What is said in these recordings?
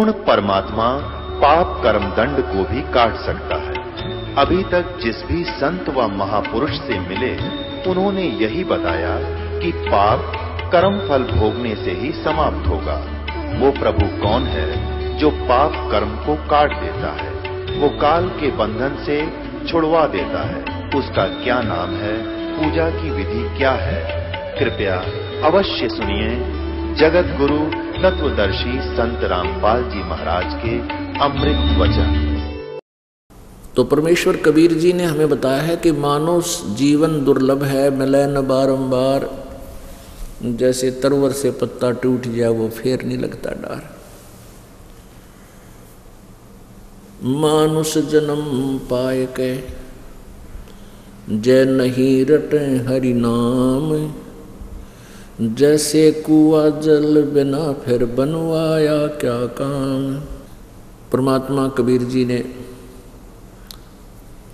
पूर्ण परमात्मा पाप कर्म दंड को भी काट सकता है। अभी तक जिस भी संत व महापुरुष से मिले उन्होंने यही बताया कि पाप कर्म फल भोगने से ही समाप्त होगा। वो प्रभु कौन है जो पाप कर्म को काट देता है, वो काल के बंधन से छुड़वा देता है। उसका क्या नाम है, पूजा की विधि क्या है? कृपया अवश्य सुनिए जगत गुरु तत्वदर्शी संत रामपाल जी महाराज के अमृत वचन। तो परमेश्वर कबीर जी ने हमें बताया है कि मानव जीवन दुर्लभ है, मिले न बारंबार, जैसे तरवर से पत्ता टूट जाए वो फेर नहीं लगता डार। मानुष जन्म पाए के जय नहीं रटे हरि नाम, जैसे कुआ जल बिना फिर बनवाया क्या काम। परमात्मा कबीर जी ने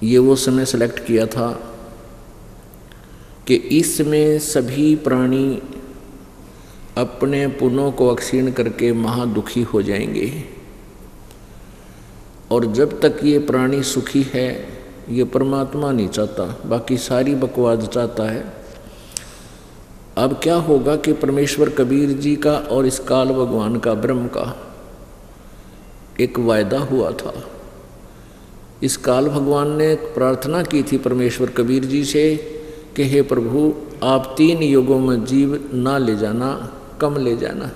ये वो समय सेलेक्ट किया था कि इसमें सभी प्राणी अपने पुण्यों को अक्षीण करके महादुखी हो जाएंगे, और जब तक ये प्राणी सुखी है ये परमात्मा नहीं चाहता, बाकी सारी बकवाद चाहता है। अब क्या होगा कि परमेश्वर कबीर जी का और इस काल भगवान का ब्रह्म का एक वायदा हुआ था। इस काल भगवान ने प्रार्थना की थी परमेश्वर कबीर जी से कि हे प्रभु आप 3 युगों में जीव ना ले जाना, कम ले जाना,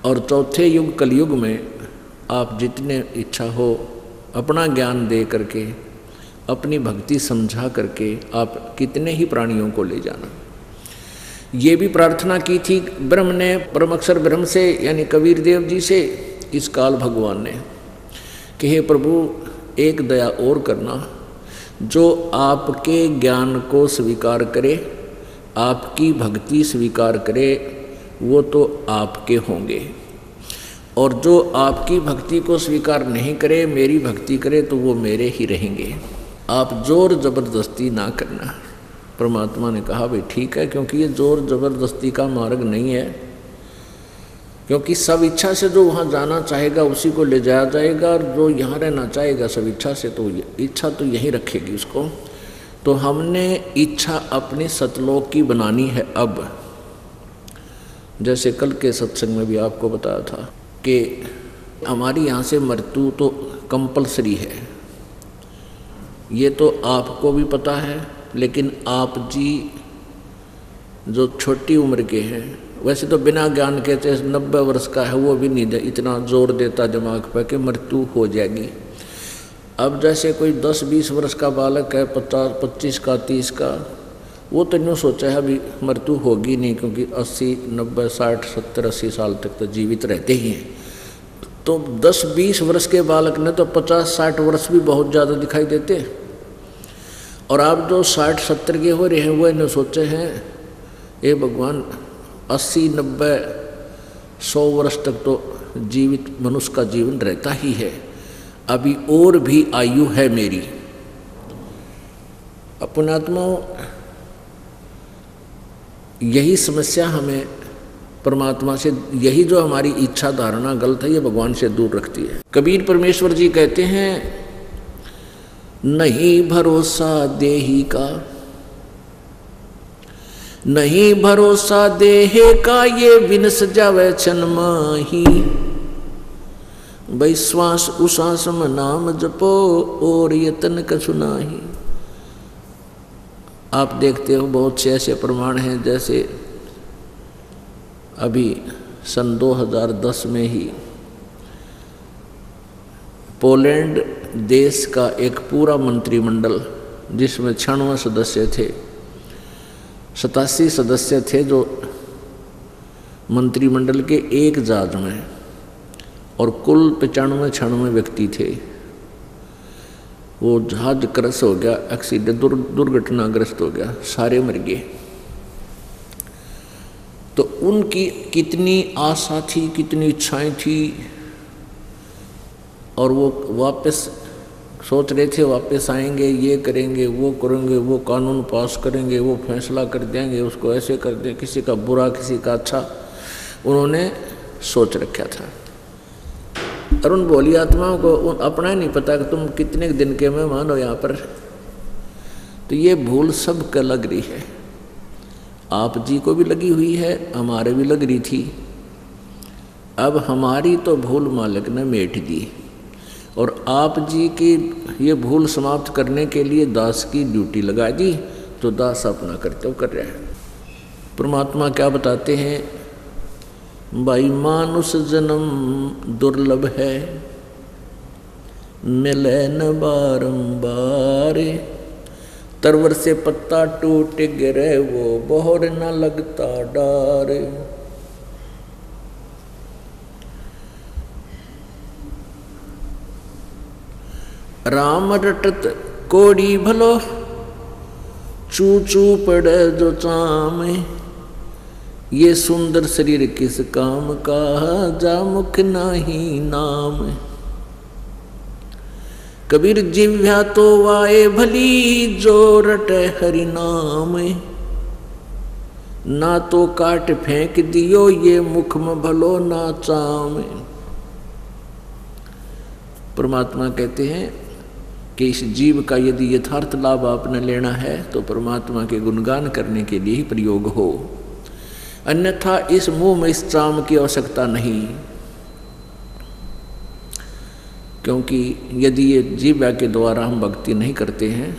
और चौथे युग कलयुग में आप जितने इच्छा हो अपना ज्ञान दे करके, अपनी भक्ति समझा करके आप कितने ही प्राणियों को ले जाना। ये भी प्रार्थना की थी ब्रह्म ने, परम अक्षर ब्रह्म से यानी कबीर देव जी से इस काल भगवान ने कि हे प्रभु एक दया और करना, जो आपके ज्ञान को स्वीकार करे, आपकी भक्ति स्वीकार करे, वो तो आपके होंगे, और जो आपकी भक्ति को स्वीकार नहीं करे, मेरी भक्ति करे, तो वो मेरे ही रहेंगे। आप जोर जबरदस्ती ना करना। परमात्मा ने कहा भाई ठीक है, क्योंकि ये जोर जबरदस्ती का मार्ग नहीं है, क्योंकि सब इच्छा से जो वहाँ जाना चाहेगा उसी को ले जाया जाएगा, और जो यहाँ रहना चाहेगा सब इच्छा से तो इच्छा तो यहीं रखेगी उसको। तो हमने इच्छा अपनी सतलोक की बनानी है। अब जैसे कल के सत्संग में भी आपको बताया था कि हमारी यहाँ से मृत्यु तो कंपलसरी है, ये तो आपको भी पता है, लेकिन आप जी जो छोटी उम्र के हैं, वैसे तो बिना ज्ञान के 90 वर्ष का है, वो भी नहीं इतना जोर देता दिमाग पर कि मृत्यु हो जाएगी। अब जैसे कोई 10-20 वर्ष का बालक है, 50-25 का 30 का, वो तो यूँ सोचा है अभी मृत्यु होगी नहीं, क्योंकि 80, 90, 60, 70, 80 साल तक तो जीवित रहते ही हैं। तो 10-20 वर्ष के बालक ने तो 50-60 वर्ष भी बहुत ज़्यादा दिखाई देते हैं, और आप जो 60-70 के हो रहे हैं वो इन्हें सोचे हैं ये भगवान 80, 90, 100 वर्ष तक तो जीवित मनुष्य का जीवन रहता ही है, अभी और भी आयु है मेरी। अपनात्माओं, यही समस्या हमें परमात्मा से, यही जो हमारी इच्छा धारणा गलत है, ये भगवान से दूर रखती है। कबीर परमेश्वर जी कहते हैं नहीं भरोसा देही का, नहीं भरोसा देह का, ये विनस जावे छन माही, भाई श्वास उश्वास में नाम जपो और ये तन कछु नाही। आप देखते हो बहुत से ऐसे प्रमाण हैं, जैसे अभी सन 2010 में ही पोलैंड देश का एक पूरा मंत्रिमंडल, जिसमें 96 सदस्य थे, 87 सदस्य थे जो मंत्रिमंडल के एक जहाज में, और कुल 95-96 व्यक्ति थे। वो जहाज क्रश हो गया, एक्सीडेंट दुर्घटनाग्रस्त हो गया, सारे मर गए। तो उनकी कितनी आशा थी, कितनी इच्छाएं थी, और वो वापस सोच रहे थे वापस आएंगे, ये करेंगे, वो करेंगे, वो कानून पास करेंगे, वो फैसला कर देंगे, उसको ऐसे कर दें, किसी का बुरा किसी का अच्छा, उन्होंने सोच रखा था। और उन भोली आत्माओं को अपना ही नहीं पता कि तुम कितने दिन के मेहमान हो यहाँ पर। तो ये भूल सबको लग रही है, आप जी को भी लगी हुई है, हमारे भी लग रही थी। अब हमारी तो भूल मालिक ने मेट दी, और आप जी की ये भूल समाप्त करने के लिए दास की ड्यूटी लगा दी। तो दास अपना कर्तव्य कर रहा है। परमात्मा क्या बताते हैं, भाई मानुष जन्म दुर्लभ है, मिले न बारंबार, तरवर से पत्ता टूट गिरे वो बोहर न लगता डार। राम रटत कोड़ी भलो, चू चू पड़े जो चाम, ये सुंदर शरीर किस काम का, जा मुख नाही नाम। कबीर जिव्या तो वाए भली, जो रटे हरि नाम, ना तो काट फेंक दियो, ये मुख में भलो ना चाम। परमात्मा कहते हैं कि इस जीव का यदि यथार्थ लाभ आपने लेना है तो परमात्मा के गुणगान करने के लिए ही प्रयोग हो, अन्यथा इस मुंह में इस चाम की आवश्यकता नहीं। क्योंकि यदि ये जीवा के द्वारा हम भक्ति नहीं करते हैं,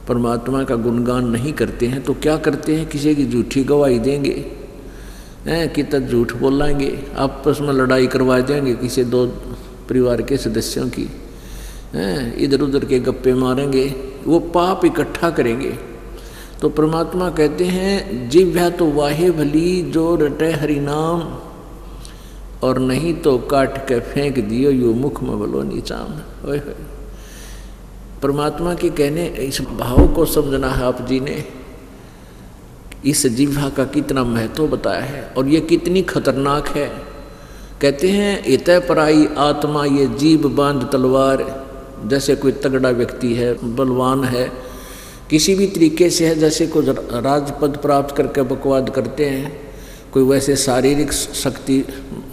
परमात्मा का गुणगान नहीं करते हैं, तो क्या करते हैं, किसी की झूठी गवाही देंगे, कितना झूठ बोलेंगे, आपस में लड़ाई करवा देंगे किसी दो परिवार के सदस्यों की, इधर उधर के गप्पे मारेंगे, वो पाप इकट्ठा करेंगे। तो परमात्मा कहते हैं जिव्या तो वाहे भली, जो रटे हरि नाम, और नहीं तो काट के फेंक दियो, यो मुख में भलो नीचाम। परमात्मा के कहने इस भाव को समझना है आप जी ने। इस जिह्वा का कितना महत्व बताया है और ये कितनी खतरनाक है। कहते हैं इतः पराई आत्मा, ये जीभ बांध तलवार। जैसे कोई तगड़ा व्यक्ति है, बलवान है, किसी भी तरीके से है, जैसे कोई राजपद प्राप्त करके बकवाद करते हैं, कोई वैसे शारीरिक शक्ति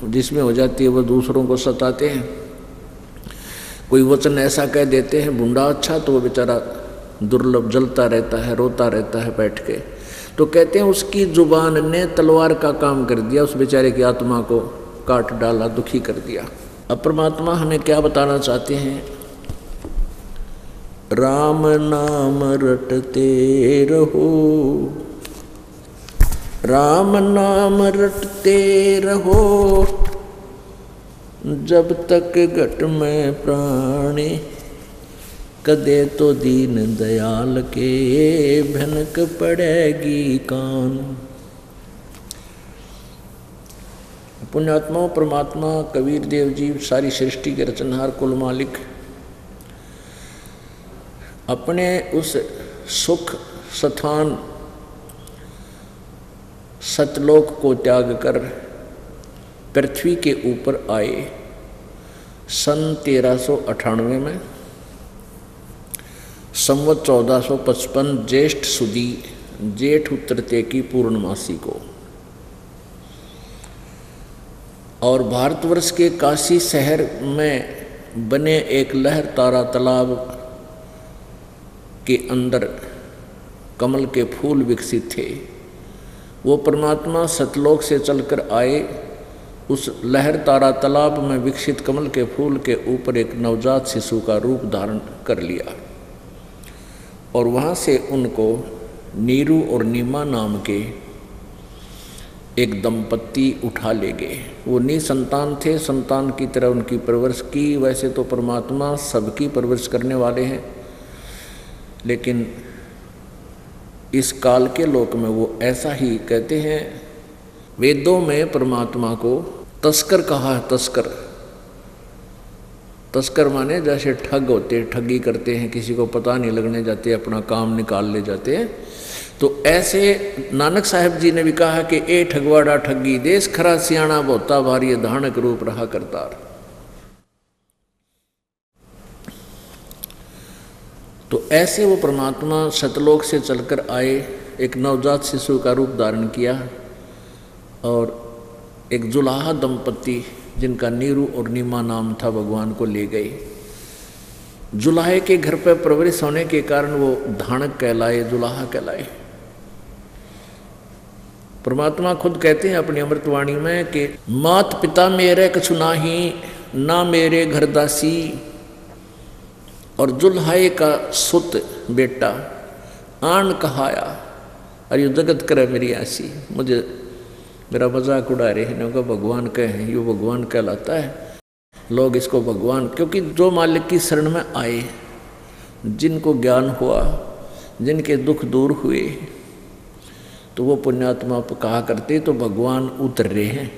जिसमें हो जाती है, वो दूसरों को सताते हैं। कोई वचन ऐसा कह देते हैं बूढ़ा अच्छा, तो वो बेचारा दुर्लभ जलता रहता है, रोता रहता है बैठ के। तो कहते हैं उसकी जुबान ने तलवार का काम कर दिया, उस बेचारे की आत्मा को काट डाला, दुखी कर दिया। अब परमात्मा हमें क्या बताना चाहते हैं, राम नाम रटते रहो, राम नाम रटते रहो, जब तक घट में प्राणी, कदे तो दीन दयाल के भनक पड़ेगी कान। पुण्यात्माओं, परमात्मा कबीर देव जी सारी सृष्टि के रचनहार कुल मालिक अपने उस सुख स्थान सतलोक को त्याग कर पृथ्वी के ऊपर आए सन 1398 में, संवत 1455 ज्येष्ठ सुदी जेठ उतरते की पूर्णमासी को। और भारतवर्ष के काशी शहर में बने एक लहर तारा तालाब के अंदर कमल के फूल विकसित थे। वो परमात्मा सतलोक से चलकर आए, उस लहर तारा तालाब में विकसित कमल के फूल के ऊपर एक नवजात शिशु का रूप धारण कर लिया और वहाँ से उनको नीरू और नीमा नाम के एक दंपत्ति उठा ले गए। वो निसंतान थे, संतान की तरह उनकी परवरिश की। वैसे तो परमात्मा सबकी परवरिश करने वाले हैं, लेकिन इस काल के लोक में वो ऐसा ही कहते हैं। वेदों में परमात्मा को तस्कर कहा है। तस्कर, तस्कर माने जैसे ठग होते, ठगी करते हैं, किसी को पता नहीं लगने जाते, अपना काम निकाल ले जाते हैं। तो ऐसे नानक साहब जी ने भी कहा कि ए ठगवाड़ा ठगी देश, खरा सियाणा बोता भारी, धानक रूप रहा करतार। तो ऐसे वो परमात्मा सतलोक से चलकर आए, एक नवजात शिशु का रूप धारण किया और एक जुलाहा दंपत्ति जिनका नीरू और नीमा नाम था, भगवान को ले गए। जुलाहे के घर पर परवरिश होने के कारण वो धानक कहलाए, जुलाहा कहलाए। परमात्मा खुद कहते हैं अपनी अमृतवाणी में कि मात पिता मेरे कछु नाही, ना मेरे घर दासी, और जुल्हाए का सुत बेटा आन कहाया, और ये जगत करे मेरी आसी। मुझे मेरा मजाक उड़ा रहे हैं कि भगवान कहे, ये भगवान कहलाता है। लोग इसको भगवान, क्योंकि जो मालिक की शरण में आए, जिनको ज्ञान हुआ, जिनके दुख दूर हुए, तो वो पुण्यात्मा कहा करते तो भगवान उतर रहे हैं,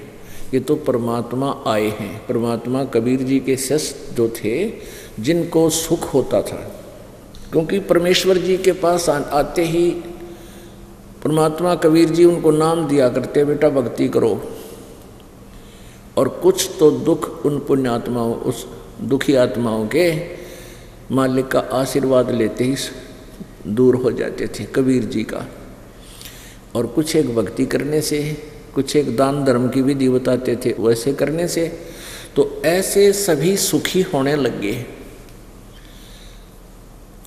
ये तो परमात्मा आए हैं। परमात्मा कबीर जी के शिष्य जो थे, जिनको सुख होता था, क्योंकि परमेश्वर जी के पास आते ही परमात्मा कबीर जी उनको नाम दिया करते, बेटा भक्ति करो। और कुछ तो दुख उन पुण्यात्माओं, उस दुखी आत्माओं के मालिक का आशीर्वाद लेते ही दूर हो जाते थे, कबीर जी का। और कुछ एक भक्ति करने से, कुछ एक दान धर्म की विधि बताते थे, वैसे करने से तो ऐसे सभी सुखी होने लगे।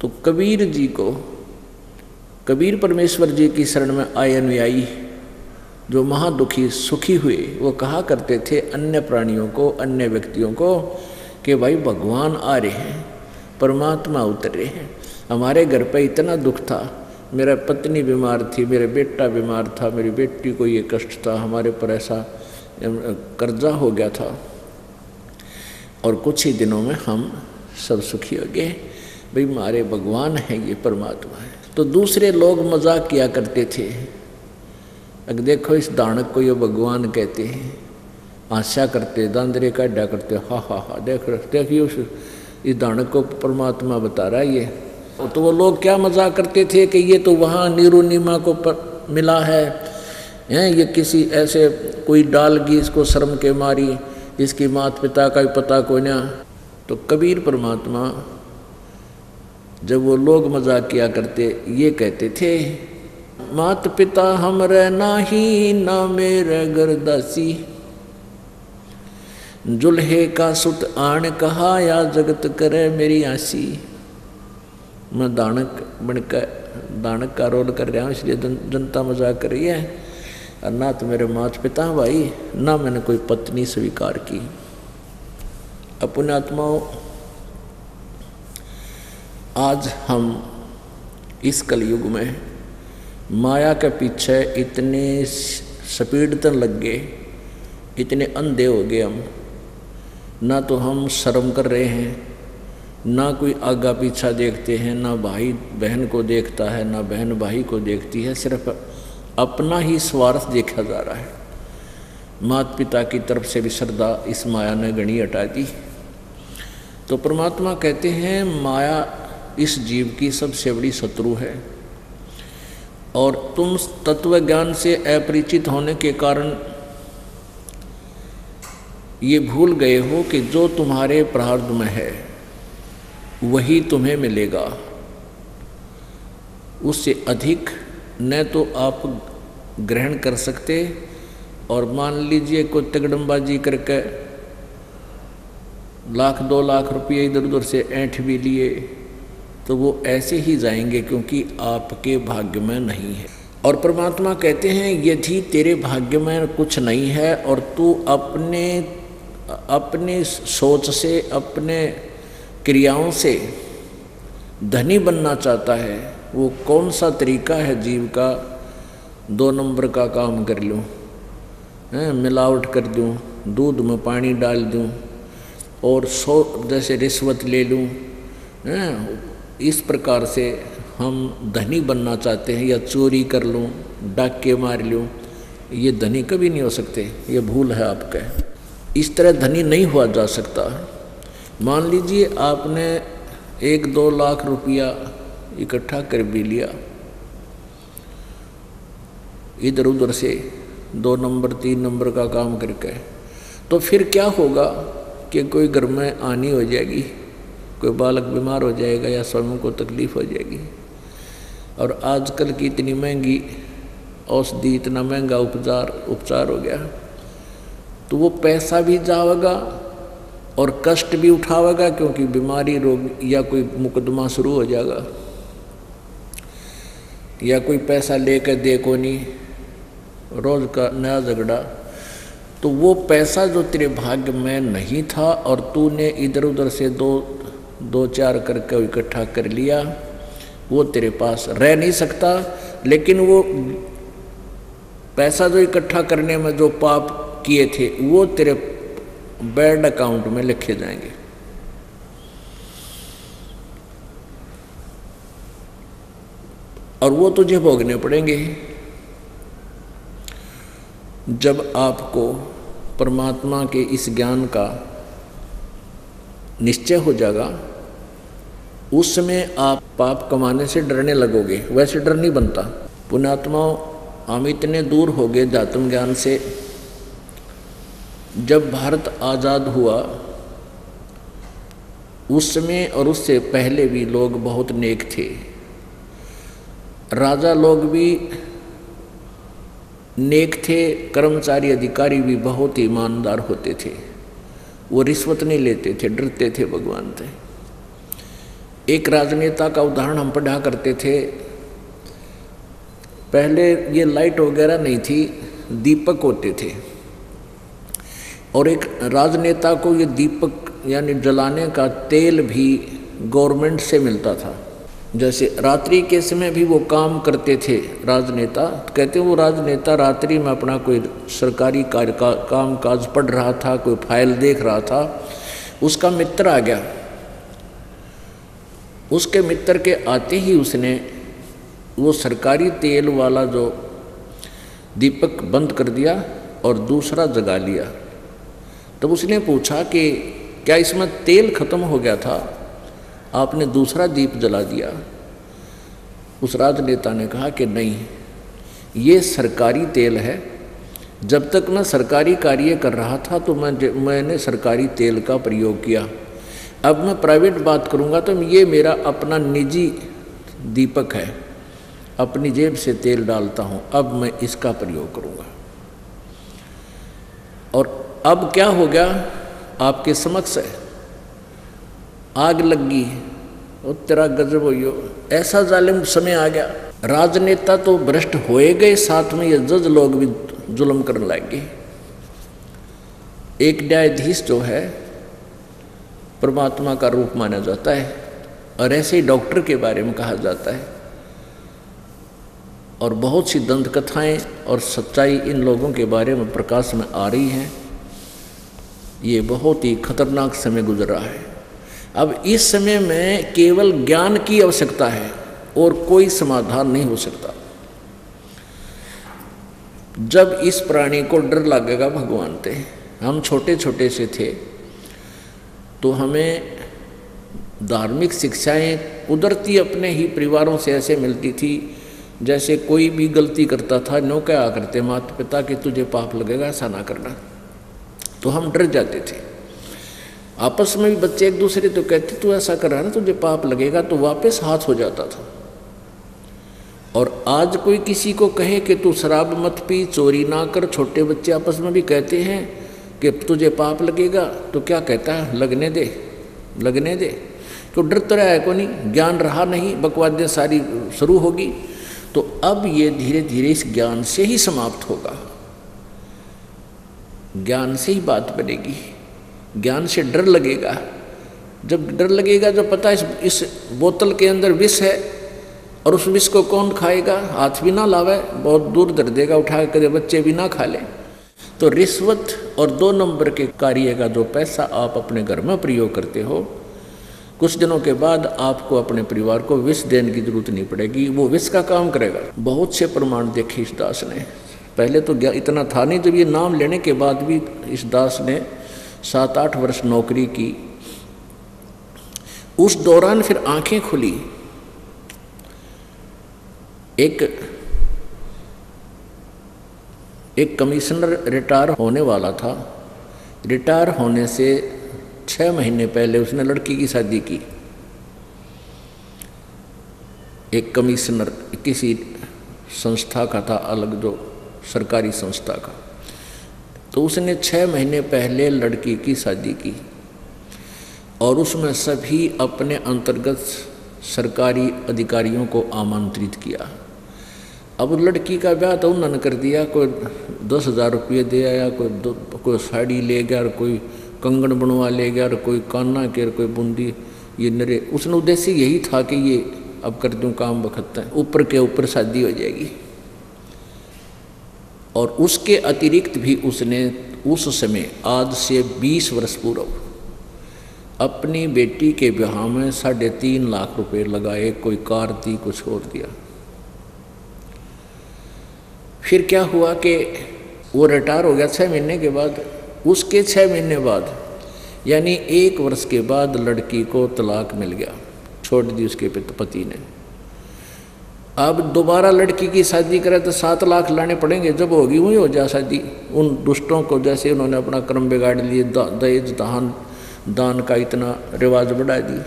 तो कबीर जी को, कबीर परमेश्वर जी की शरण में आए अनुयायी जो महादुखी सुखी हुए, वो कहा करते थे अन्य प्राणियों को, अन्य व्यक्तियों को कि भाई भगवान आ रहे हैं, परमात्मा उतर रहे हैं। हमारे घर पे इतना दुख था, मेरा पत्नी बीमार थी, मेरा बेटा बीमार था, मेरी बेटी को ये कष्ट था, हमारे पर ऐसा कर्जा हो गया था, और कुछ ही दिनों में हम सब सुखी हो गए। भाई हमारे भगवान हैं, ये परमात्मा है। तो दूसरे लोग मजाक किया करते थे, अगर देखो इस दानक को ये भगवान कहते हैं, आशा करते, दांदरे का अड्डा करते, हा हा हा, देखिए इस दानक को परमात्मा बता रहा है ये। तो वो लोग क्या मजाक करते थे कि ये तो वहाँ नीरू नीमा को मिला है, ये किसी ऐसे कोई डालगी इसको शर्म के मारी, इसकी माता पिता का भी पता कोई ना। तो कबीर परमात्मा जब वो लोग मजाक किया करते, ये कहते थे मात पिता हमरे नाही, ना मेरे घर दासी, जुल्हे का सुत आन कहा, या जगत करे मेरी आसी। मैं दानक बनकर दानक का रोल कर रहा हूँ, इसलिए जनता मजाक कर रही है। और ना तो मेरे माता पिता भाई, ना मैंने कोई पत्नी स्वीकार की। अपने आत्माओं, आज हम इस कलयुग में माया के पीछे इतने सपीड़तन लग गए, इतने अंधे हो गए हम, ना तो हम शर्म कर रहे हैं, ना कोई आगा पीछा देखते हैं, ना भाई बहन को देखता है, ना बहन भाई को देखती है, सिर्फ अपना ही स्वार्थ देखा जा रहा है। माता पिता की तरफ से भी श्रद्धा इस माया ने गणी हटा दी। तो परमात्मा कहते हैं माया इस जीव की सबसे बड़ी शत्रु है, और तुम तत्व ज्ञान से अपरिचित होने के कारण ये भूल गए हो कि जो तुम्हारे प्रारब्ध में है वही तुम्हें मिलेगा, उससे अधिक न तो आप ग्रहण कर सकते। और मान लीजिए कोई तगड़मबाजी करके 1,00,000-2 लाख रुपये इधर उधर से ऐंठ भी लिए, तो वो ऐसे ही जाएंगे, क्योंकि आपके भाग्य में नहीं है। और परमात्मा कहते हैं यदि तेरे भाग्य में कुछ नहीं है और तू अपने सोच से, अपने क्रियाओं से धनी बनना चाहता है, वो कौन सा तरीका है जीव का? 2 नंबर का काम कर लूँ, मिलावट कर दूँ, दूध में पानी डाल दूँ, और जैसे रिश्वत ले लूँ, इस प्रकार से हम धनी बनना चाहते हैं, या चोरी कर लूँ, डाके मार लूँ, ये धनी कभी नहीं हो सकते, ये भूल है आपका। इस तरह धनी नहीं हुआ जा सकता। मान लीजिए आपने 1-2 लाख रुपया इकट्ठा कर भी लिया इधर उधर से 2 नंबर 3 नंबर का काम करके, तो फिर क्या होगा कि कोई घर में आनी हो जाएगी, कोई बालक बीमार हो जाएगा, या स्वयं को तकलीफ हो जाएगी। और आजकल की इतनी महंगी औषधि, इतना महंगा उपचार हो गया, तो वो पैसा भी जाएगा और कष्ट भी उठावेगा, क्योंकि बीमारी रोग या कोई मुकदमा शुरू हो जाएगा, या कोई पैसा लेकर दे को नहीं, रोज का नया झगड़ा। तो वो पैसा जो तेरे भाग्य में नहीं था और तूने इधर उधर से दो चार करके इकट्ठा कर लिया, वो तेरे पास रह नहीं सकता। लेकिन वो पैसा जो इकट्ठा करने में जो पाप किए थे वो तेरे बैड अकाउंट में लिखे जाएंगे। और वो तुझे भोगने पड़ेंगे। जब आपको परमात्मा के इस ज्ञान का निश्चय हो जाएगा, उस समय आप पाप कमाने से डरने लगोगे। वैसे डर नहीं बनता। पुण्यात्माओं, हम इतने दूर हो गए जातम ज्ञान से। जब भारत आज़ाद हुआ उस समय और उससे पहले भी लोग बहुत नेक थे। राजा लोग भी नेक थे, कर्मचारी अधिकारी भी बहुत ईमानदार होते थे। वो रिश्वत नहीं लेते थे, डरते थे भगवान से। एक राजनेता का उदाहरण हम पढ़ा करते थे। पहले ये लाइट वगैरह नहीं थी, दीपक होते थे, और एक राजनेता को ये दीपक यानी जलाने का तेल भी गवर्नमेंट से मिलता था। जैसे रात्रि के समय भी वो काम करते थे राजनेता। कहते वो राजनेता रात्रि में अपना कोई सरकारी कार्य का काम काज पढ़ रहा था, कोई फाइल देख रहा था, उसका मित्र आ गया। उसके मित्र के आते ही उसने वो सरकारी तेल वाला जो दीपक बंद कर दिया और दूसरा जगा लिया। तब उसने पूछा कि क्या इसमें तेल खत्म हो गया था, आपने दूसरा दीप जला दिया? उस राजनेता ने कहा कि नहीं, ये सरकारी तेल है। जब तक मैं सरकारी कार्य कर रहा था तो मैंने सरकारी तेल का प्रयोग किया। अब मैं प्राइवेट बात करूँगा तो ये मेरा अपना निजी दीपक है, अपनी जेब से तेल डालता हूँ, अब मैं इसका प्रयोग करूँगा। और अब क्या हो गया, आपके समक्ष है, आग लगी और तेरा गजब हो। ऐसा जालिम समय आ गया। राजनेता तो भ्रष्ट होए गए, साथ में ये जज लोग भी जुल्म करने लगे। एक न्यायाधीश जो है परमात्मा का रूप माना जाता है, और ऐसे ही डॉक्टर के बारे में कहा जाता है। और बहुत सी दंत कथाएं और सच्चाई इन लोगों के बारे में प्रकाश में आ रही हैं। ये बहुत ही खतरनाक समय गुजर रहा है। अब इस समय में केवल ज्ञान की आवश्यकता है और कोई समाधान नहीं हो सकता। जब इस प्राणी को डर लगेगा भगवान से, हम छोटे छोटे से थे तो हमें धार्मिक शिक्षाएं उदरती अपने ही परिवारों से ऐसे मिलती थी, जैसे कोई भी गलती करता था नो क्या करते माता पिता कि तुझे पाप लगेगा, ऐसा ना करना। तो हम डर जाते थे। आपस में भी बच्चे एक दूसरे तो कहते तू ऐसा कर रहा है ना, तुझे पाप लगेगा, तो वापस हाथ हो जाता था। और आज कोई किसी को कहे कि तू शराब मत पी, चोरी ना कर, छोटे बच्चे आपस में भी कहते हैं कि तुझे पाप लगेगा, तो क्या कहता है, लगने दे लगने दे। तो डर तो रहा है को नहीं, ज्ञान रहा नहीं, बकवादें सारी शुरू होगी। तो अब ये धीरे धीरे इस ज्ञान से ही समाप्त होगा। ज्ञान से ही बात बनेगी। ज्ञान से डर लगेगा। जब डर लगेगा, जब पता है इस बोतल के अंदर विष है और उस विष को कौन खाएगा, हाथ भी ना लावे, बहुत दूर दर देगा उठा कर, बच्चे भी ना खा ले। तो रिश्वत और 2 नंबर के कार्य का जो पैसा आप अपने घर में प्रयोग करते हो, कुछ दिनों के बाद आपको अपने परिवार को विष देने की जरूरत नहीं पड़ेगी, वो विष का काम करेगा। बहुत से प्रमाण देखे इस दास ने। पहले तो इतना था नहीं, जब ये नाम लेने के बाद भी इस दास ने 7-8 वर्ष नौकरी की। उस दौरान फिर आंखें खुली। एक कमिश्नर रिटायर होने वाला था। रिटायर होने से 6 महीने पहले उसने लड़की की शादी की। एक कमिश्नर किसी संस्था का था, अलग जो सरकारी संस्था का। तो उसने 6 महीने पहले लड़की की शादी की और उसमें सभी अपने अंतर्गत सरकारी अधिकारियों को आमंत्रित किया। अब लड़की का ब्याह तो उन्होंने कर दिया, कोई 10,000 रुपये दे आया, कोई साड़ी ले गया, कोई कंगन बनवा ले गया, कोई काना के, कोई बूंदी, ये नरे। उसने उद्देश्य यही था कि ये अब कर दूं काम वक्त है, ऊपर के ऊपर शादी हो जाएगी। और उसके अतिरिक्त भी उसने उस समय आज से 20 वर्ष पूर्व अपनी बेटी के ब्याह में 3.5 लाख रुपए लगाए, कोई कार दी, कुछ और दिया। फिर क्या हुआ कि वो रिटायर हो गया 6 महीने के बाद। उसके 6 महीने बाद यानी 1 वर्ष के बाद लड़की को तलाक मिल गया, छोड़ दी उसके पति ने। अब दोबारा लड़की की शादी करे तो 7 लाख लाने पड़ेंगे, जब होगी वही हो जा शादी। उन दुष्टों को जैसे उन्होंने अपना क्रम बिगाड़ लिए, दहेज दान का इतना रिवाज बढ़ा दी।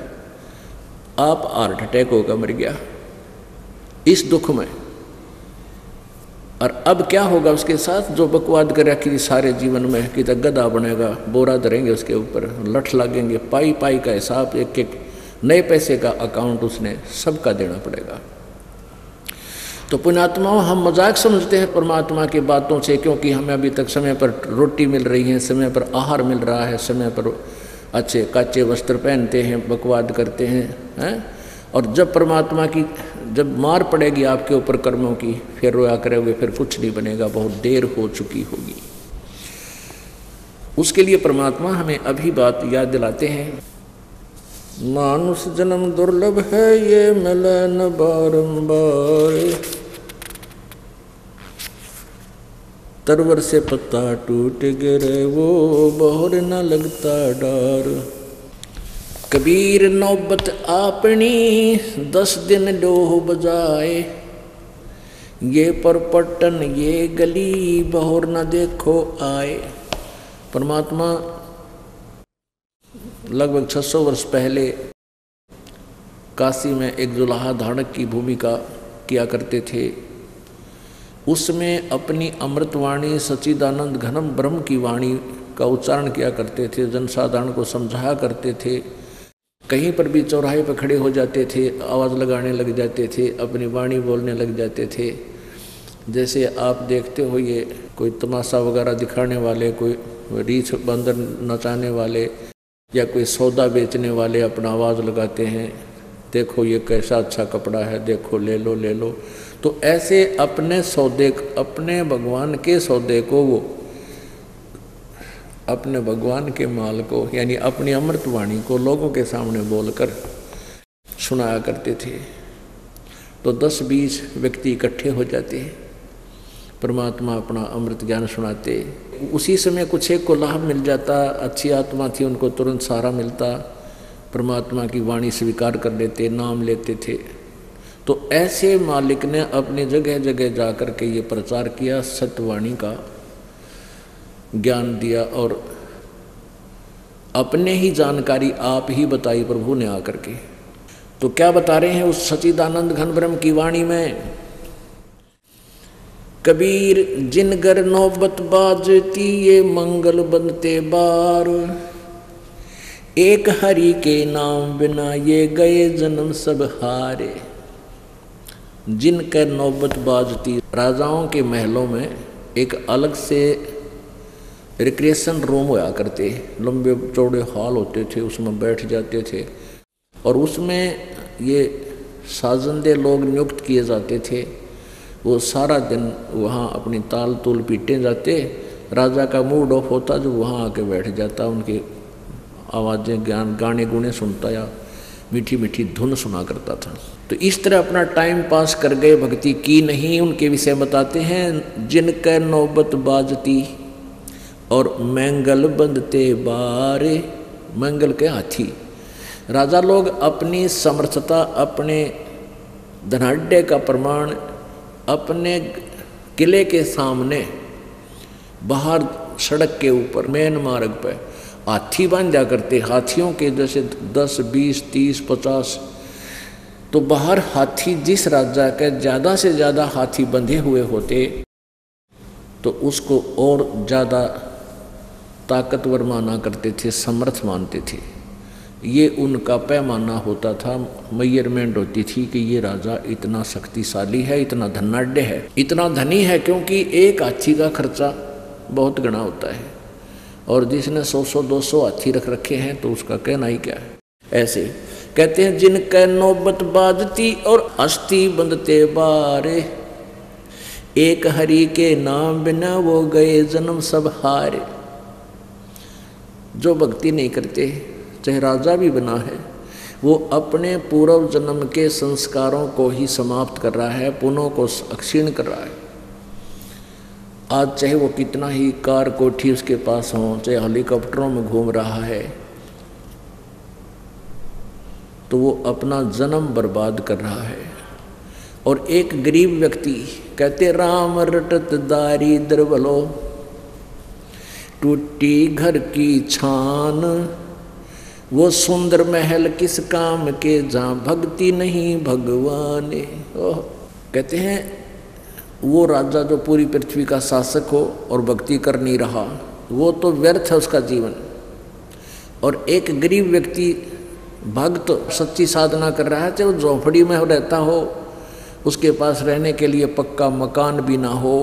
आप हार्ट अटैक होकर मर गया इस दुख में। और अब क्या होगा उसके साथ, जो बकवाद कर रखी सारे जीवन में कि तो गधा बनेगा, बोरा धरेंगे उसके ऊपर, लठ लगेंगे, पाई पाई का हिसाब, एक एक नए पैसे का अकाउंट उसने सबका देना पड़ेगा। तो पुण्यात्माओं, हम मजाक समझते हैं परमात्मा की बातों से, क्योंकि हमें अभी तक समय पर रोटी मिल रही है, समय पर आहार मिल रहा है, समय पर अच्छे काचे वस्त्र पहनते हैं, बकवाद करते हैं। और जब परमात्मा की जब मार पड़ेगी आपके ऊपर कर्मों की, फिर रोया करोगे, फिर कुछ नहीं बनेगा, बहुत देर हो चुकी होगी। उसके लिए परमात्मा हमें अभी बात याद दिलाते हैं। मानुष जन्म दुर्लभ है, ये मिले न बारंबार, तरवर से पत्ता टूट गिरे, वो बहुर न लगता डार। कबीर नौबत आपनी 10 दिन डोह बजाए, ये परपटन ये गली बहुर न देखो आए। परमात्मा लगभग 600 वर्ष पहले काशी में एक जुलाहा धाड़क की भूमिका किया करते थे। उसमें अपनी अमृतवाणी सच्चिदानंद घनम ब्रह्म की वाणी का उच्चारण किया करते थे, जनसाधारण को समझाया करते थे। कहीं पर भी चौराहे पर खड़े हो जाते थे, आवाज़ लगाने लग जाते थे, अपनी वाणी बोलने लग जाते थे। जैसे आप देखते हो ये कोई तमाशा वगैरह दिखाने वाले, कोई रीछ बंदर नचाने वाले या कोई सौदा बेचने वाले अपना आवाज़ लगाते हैं, देखो ये कैसा अच्छा कपड़ा है, देखो ले लो ले लो। तो ऐसे अपने सौदे, अपने भगवान के सौदे को, वो अपने भगवान के माल को, यानी अपनी अमृतवाणी को लोगों के सामने बोलकर सुनाया करते थे। तो 10-20 व्यक्ति इकट्ठे हो जाते हैं, परमात्मा अपना अमृत ज्ञान सुनाते। उसी समय कुछ एक को लाभ मिल जाता, अच्छी आत्मा थी, उनको तुरंत सहारा मिलता, परमात्मा की वाणी स्वीकार कर लेते, नाम लेते थे। तो ऐसे मालिक ने अपनी जगह जगह जा कर के ये प्रचार किया, सत्यवाणी का ज्ञान दिया और अपने ही जानकारी आप ही बताई प्रभु ने आकर के। तो क्या बता रहे हैं उस सच्चिदानंद घन ब्रह्म की वाणी में? कबीर जिनगर नौबत बाजती, ये मंगल बनते बार, एक हरि के नाम बिना ये गए जन्म सब हारे। जिनकर नौबत बाजती, राजाओं के महलों में एक अलग से रिक्रिएशन रूम होया करते, लंबे चौड़े हॉल होते थे, उसमें बैठ जाते थे और उसमें ये साजंदे लोग नियुक्त किए जाते थे। वो सारा दिन वहाँ अपनी ताल तूल पीटे जाते, राजा का मूड ऑफ होता जो वहाँ आके बैठ जाता, उनकी आवाज़ें गाने गुने सुनता या मीठी मीठी धुन सुना करता था। तो इस तरह अपना टाइम पास कर गए, भक्ति की नहीं। उनके विषय बताते हैं, जिनके नौबत बाजती और मंगल बंधते बारे, मंगल के हाथी। राजा लोग अपनी समर्थता, अपने धनाढ़ का प्रमाण अपने किले के सामने बाहर सड़क के ऊपर मेन मार्ग पर हाथी बांधा करते, हाथियों के जैसे 10, 20, 30, 50। तो बाहर हाथी, जिस राजा के ज़्यादा से ज़्यादा हाथी बंधे हुए होते तो उसको और ज़्यादा ताकतवर माना करते थे, समर्थ मानते थे। ये उनका पैमाना होता था, मेजरमेंट होती थी कि ये राजा इतना शक्तिशाली है, इतना धनाढ़ है, इतना धनी है, क्योंकि एक हाथी का खर्चा बहुत गणा होता है और जिसने 100-200 हाथी रख रखे हैं तो उसका कहना ही क्या है। ऐसे कहते हैं जिनके नौबत बाजती और अस्थि बंधते बारे, एक हरि के नाम बिना वो गए जन्म सब हारे। जो भक्ति नहीं करते, चाहे राजा भी बना है, वो अपने पूर्व जन्म के संस्कारों को ही समाप्त कर रहा है, पुनः को क्षीण कर रहा है। आज चाहे वो कितना ही कार कोठी उसके पास हो, चाहे हेलीकॉप्टरों में घूम रहा है, तो वो अपना जन्म बर्बाद कर रहा है। और एक गरीब व्यक्ति, कहते राम रटत दारिद्र बलो, टूटी घर की छान, वो सुंदर महल किस काम के जहाँ भक्ति नहीं भगवान। कहते हैं वो राजा जो पूरी पृथ्वी का शासक हो और भक्ति कर नहीं रहा, वो तो व्यर्थ है उसका जीवन। और एक गरीब व्यक्ति भक्त सच्ची साधना कर रहा है, चाहे वो झोंपड़ी में रहता हो, उसके पास रहने के लिए पक्का मकान भी ना हो,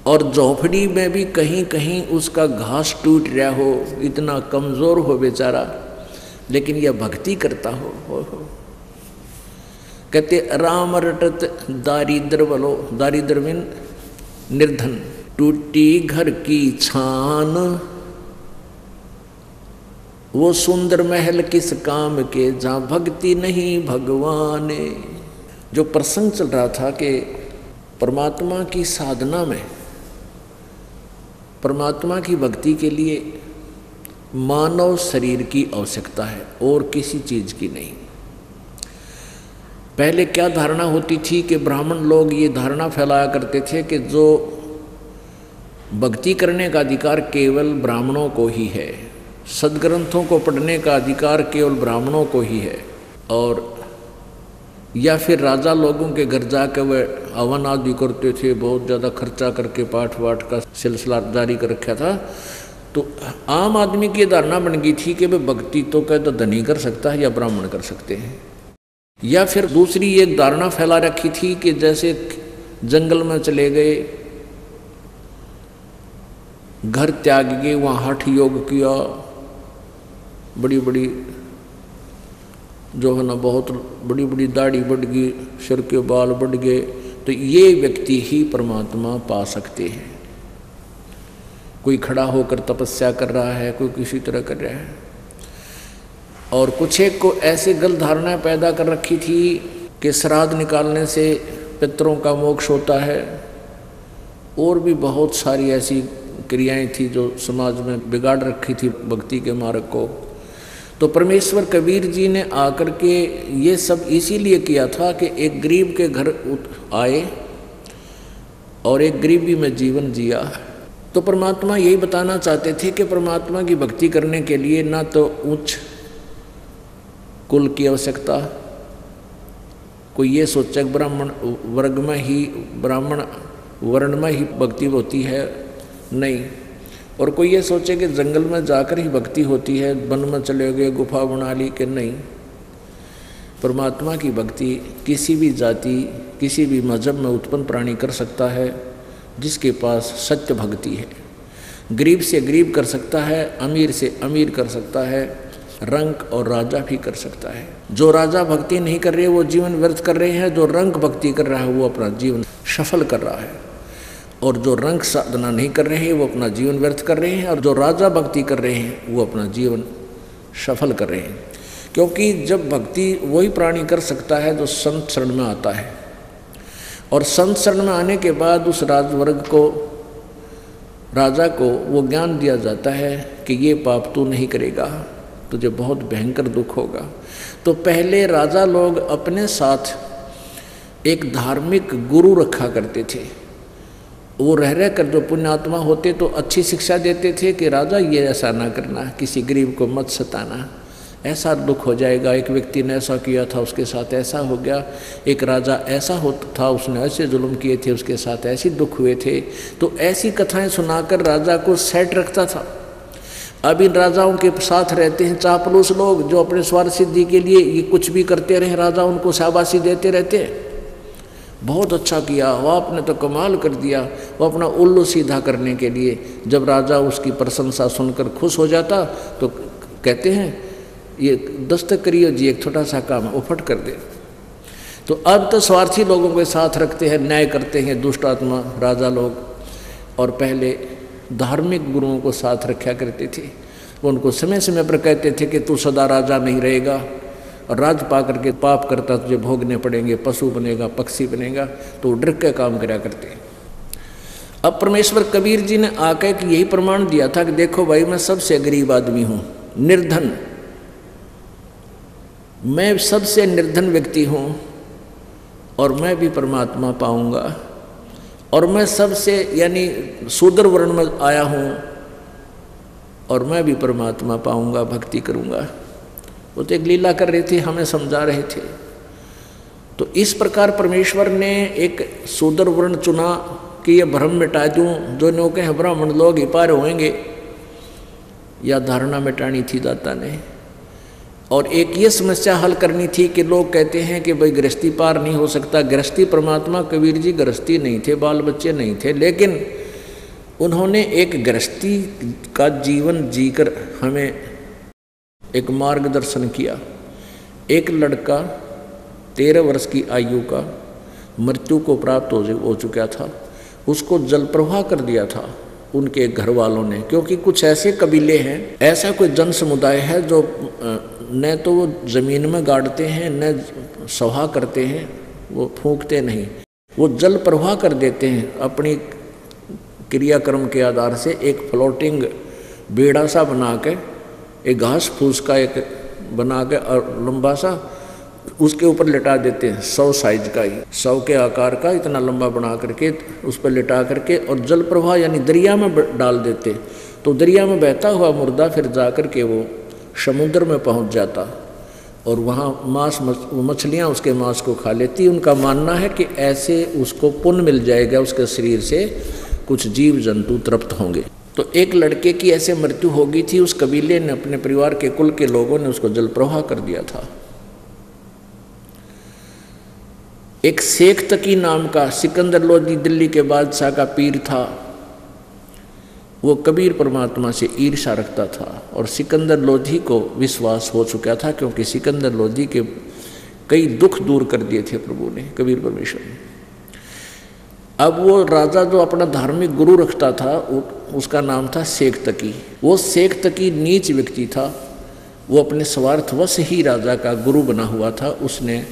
और झोंपड़ी में भी कहीं कहीं उसका घास टूट रहा हो, इतना कमज़ोर हो बेचारा, लेकिन यह भक्ति करता हो। कहते राम रटत दारिद्र बलो, दारिद्र में निर्धन, टूटी घर की छान, वो सुंदर महल किस काम के जहाँ भक्ति नहीं भगवान। जो प्रसंग चल रहा था कि परमात्मा की साधना में, परमात्मा की भक्ति के लिए मानव शरीर की आवश्यकता है और किसी चीज़ की नहीं। पहले क्या धारणा होती थी कि ब्राह्मण लोग ये धारणा फैलाया करते थे कि जो भक्ति करने का अधिकार केवल ब्राह्मणों को ही है, सदग्रंथों को पढ़ने का अधिकार केवल ब्राह्मणों को ही है, और या फिर राजा लोगों के घर जाकर वह हवन आदि करते थे, बहुत ज़्यादा खर्चा करके पाठ वाठ का सिलसिला जारी कर रखा था। तो आम आदमी की धारणा बन गई थी कि भाई भक्ति तो क्या तो धनी कर सकता है या ब्राह्मण कर सकते हैं। या फिर दूसरी एक धारणा फैला रखी थी कि जैसे जंगल में चले गए, घर त्याग गए, वहाँ हठ योग किया, बड़ी बड़ी जो है ना बहुत बड़ी बड़ी दाढ़ी बढ़ गई, सिर के बाल बढ़ गए, तो ये व्यक्ति ही परमात्मा पा सकते हैं। कोई खड़ा होकर तपस्या कर रहा है, कोई किसी तरह कर रहा है। और कुछ एक को ऐसे गलत धारणाएं पैदा कर रखी थी कि श्राद्ध निकालने से पितरों का मोक्ष होता है, और भी बहुत सारी ऐसी क्रियाएं थी जो समाज में बिगाड़ रखी थी भक्ति के मार्ग को। तो परमेश्वर कबीर जी ने आकर के ये सब इसीलिए किया था कि एक गरीब के घर आए और एक गरीबी में जीवन जिया। तो परमात्मा यही बताना चाहते थे कि परमात्मा की भक्ति करने के लिए ना तो उच्च कुल की आवश्यकता, कोई ये सोचे ब्राह्मण वर्ग में ही, ब्राह्मण वर्ण में ही भक्ति होती है, नहीं। और कोई ये सोचे कि जंगल में जाकर ही भक्ति होती है, वन में चले गए गुफा बना ली, कि नहीं। परमात्मा की भक्ति किसी भी जाति, किसी भी मजहब में उत्पन्न प्राणी कर सकता है जिसके पास सत्य भक्ति है। गरीब से गरीब कर सकता है, अमीर से अमीर कर सकता है, रंक और राजा भी कर सकता है। जो राजा भक्ति नहीं कर रहे वो जीवन व्यर्थ कर रहे हैं, जो रंक भक्ति कर रहा है वो अपना जीवन सफल कर रहा है, और जो रंक साधना नहीं कर रहे हैं वो अपना जीवन व्यर्थ कर रहे हैं, और जो राजा भक्ति कर रहे हैं वो अपना जीवन सफल कर रहे हैं। क्योंकि जब भक्ति वही प्राणी कर सकता है जो संत शरण में आता है, और संत शरण में आने के बाद उस राजवर्ग को, राजा को वो ज्ञान दिया जाता है कि ये पाप तू नहीं करेगा, तुझे बहुत भयंकर दुख होगा। तो पहले राजा लोग अपने साथ एक धार्मिक गुरु रखा करते थे। वो रह कर जो पुण्यात्मा होते तो अच्छी शिक्षा देते थे कि राजा ये ऐसा ना करना, किसी गरीब को मत सताना, ऐसा दुख हो जाएगा, एक व्यक्ति ने ऐसा किया था उसके साथ ऐसा हो गया, एक राजा ऐसा होता था उसने ऐसे जुल्म किए थे उसके साथ ऐसे दुख हुए थे। तो ऐसी कथाएं सुनाकर राजा को सेट रखता था। अब इन राजाओं के साथ रहते हैं चापलूस लोग जो अपने स्वार्थ सिद्धि के लिए ये कुछ भी करते रहे, राजा उनको शाबाशी देते रहते हैं, बहुत अच्छा किया, वो आपने तो कमाल कर दिया। वो अपना उल्लू सीधा करने के लिए जब राजा उसकी प्रशंसा सुनकर खुश हो जाता तो कहते हैं ये दस्तक करियो जी, एक छोटा सा काम वो फट कर दे। तो अब तो स्वार्थी लोगों के साथ रखते हैं, न्याय करते हैं दुष्ट आत्मा राजा लोग। और पहले धार्मिक गुरुओं को साथ रखा करते थे, वो उनको समय समय पर कहते थे कि तू सदा राजा नहीं रहेगा और राज पा करके पाप करता तुझे भोगने पड़ेंगे, पशु बनेगा, पक्षी बनेगा, तो डर के काम करा करते। अब परमेश्वर कबीर जी ने आकर यही प्रमाण दिया था कि देखो भाई मैं सबसे गरीब आदमी हूँ, निर्धन, मैं सबसे निर्धन व्यक्ति हूँ और मैं भी परमात्मा पाऊंगा, और मैं सबसे यानी शूद्र वर्ण में आया हूँ और मैं भी परमात्मा पाऊंगा, भक्ति करूंगा। वो तो एक लीला कर रहे थे, हमें समझा रहे थे। तो इस प्रकार परमेश्वर ने एक शूद्र वर्ण चुना कि ये भ्रम मिटा दूँ, जो लोग हैं ब्राह्मण लोग ही पार होंगे, या धारणा मिटानी थी दाता ने। और एक ये समस्या हल करनी थी कि लोग कहते हैं कि भाई गृहस्थी पार नहीं हो सकता। गृहस्थी परमात्मा कबीर जी गृहस्थी नहीं थे, बाल बच्चे नहीं थे, लेकिन उन्होंने एक गृहस्थी का जीवन जीकर हमें एक मार्गदर्शन किया। एक लड़का 13 वर्ष की आयु का मृत्यु को प्राप्त हो चुका था, उसको जल प्रवाह कर दिया था उनके घर वालों ने, क्योंकि कुछ ऐसे कबीले हैं, ऐसा कोई जन समुदाय है जो न तो वो ज़मीन में गाड़ते हैं न सभा करते हैं, वो फूंकते नहीं, वो जल प्रवाह कर देते हैं अपनी क्रियाक्रम के आधार से। एक फ्लोटिंग बेड़ा सा बना के, एक घास फूस का एक बना के और लंबा सा उसके ऊपर लिटा देते हैं, 100 साइज का ही, 100 के आकार का इतना लंबा बना करके उस पर लिटा करके, और जल प्रवाह यानी दरिया में डाल देते। तो दरिया में बहता हुआ मुर्दा फिर जा कर के वो समुद्र में पहुंच जाता और वहाँ मछलियाँ उसके मांस को खा लेती। उनका मानना है कि ऐसे उसको पुण्य मिल जाएगा, उसके शरीर से कुछ जीव जंतु तृप्त होंगे। तो एक लड़के की ऐसे मृत्यु हो गई थी, उस कबीले ने अपने परिवार के कुल के लोगों ने उसको जल प्रवाह कर दिया था। एक शेख तकी नाम का सिकंदर लोधी दिल्ली के बादशाह का पीर था, वो कबीर परमात्मा से ईर्ष्या रखता था और सिकंदर लोधी को विश्वास हो चुका था, क्योंकि सिकंदर लोधी के कई दुख दूर कर दिए थे प्रभु ने, कबीर परमेश्वर ने। अब वो राजा जो अपना धार्मिक गुरु रखता था उसका नाम था शेख तकी। वो शेख तकी नीच व्यक्ति था, वो अपने स्वार्थवश ही राजा का गुरु बना हुआ था, उसने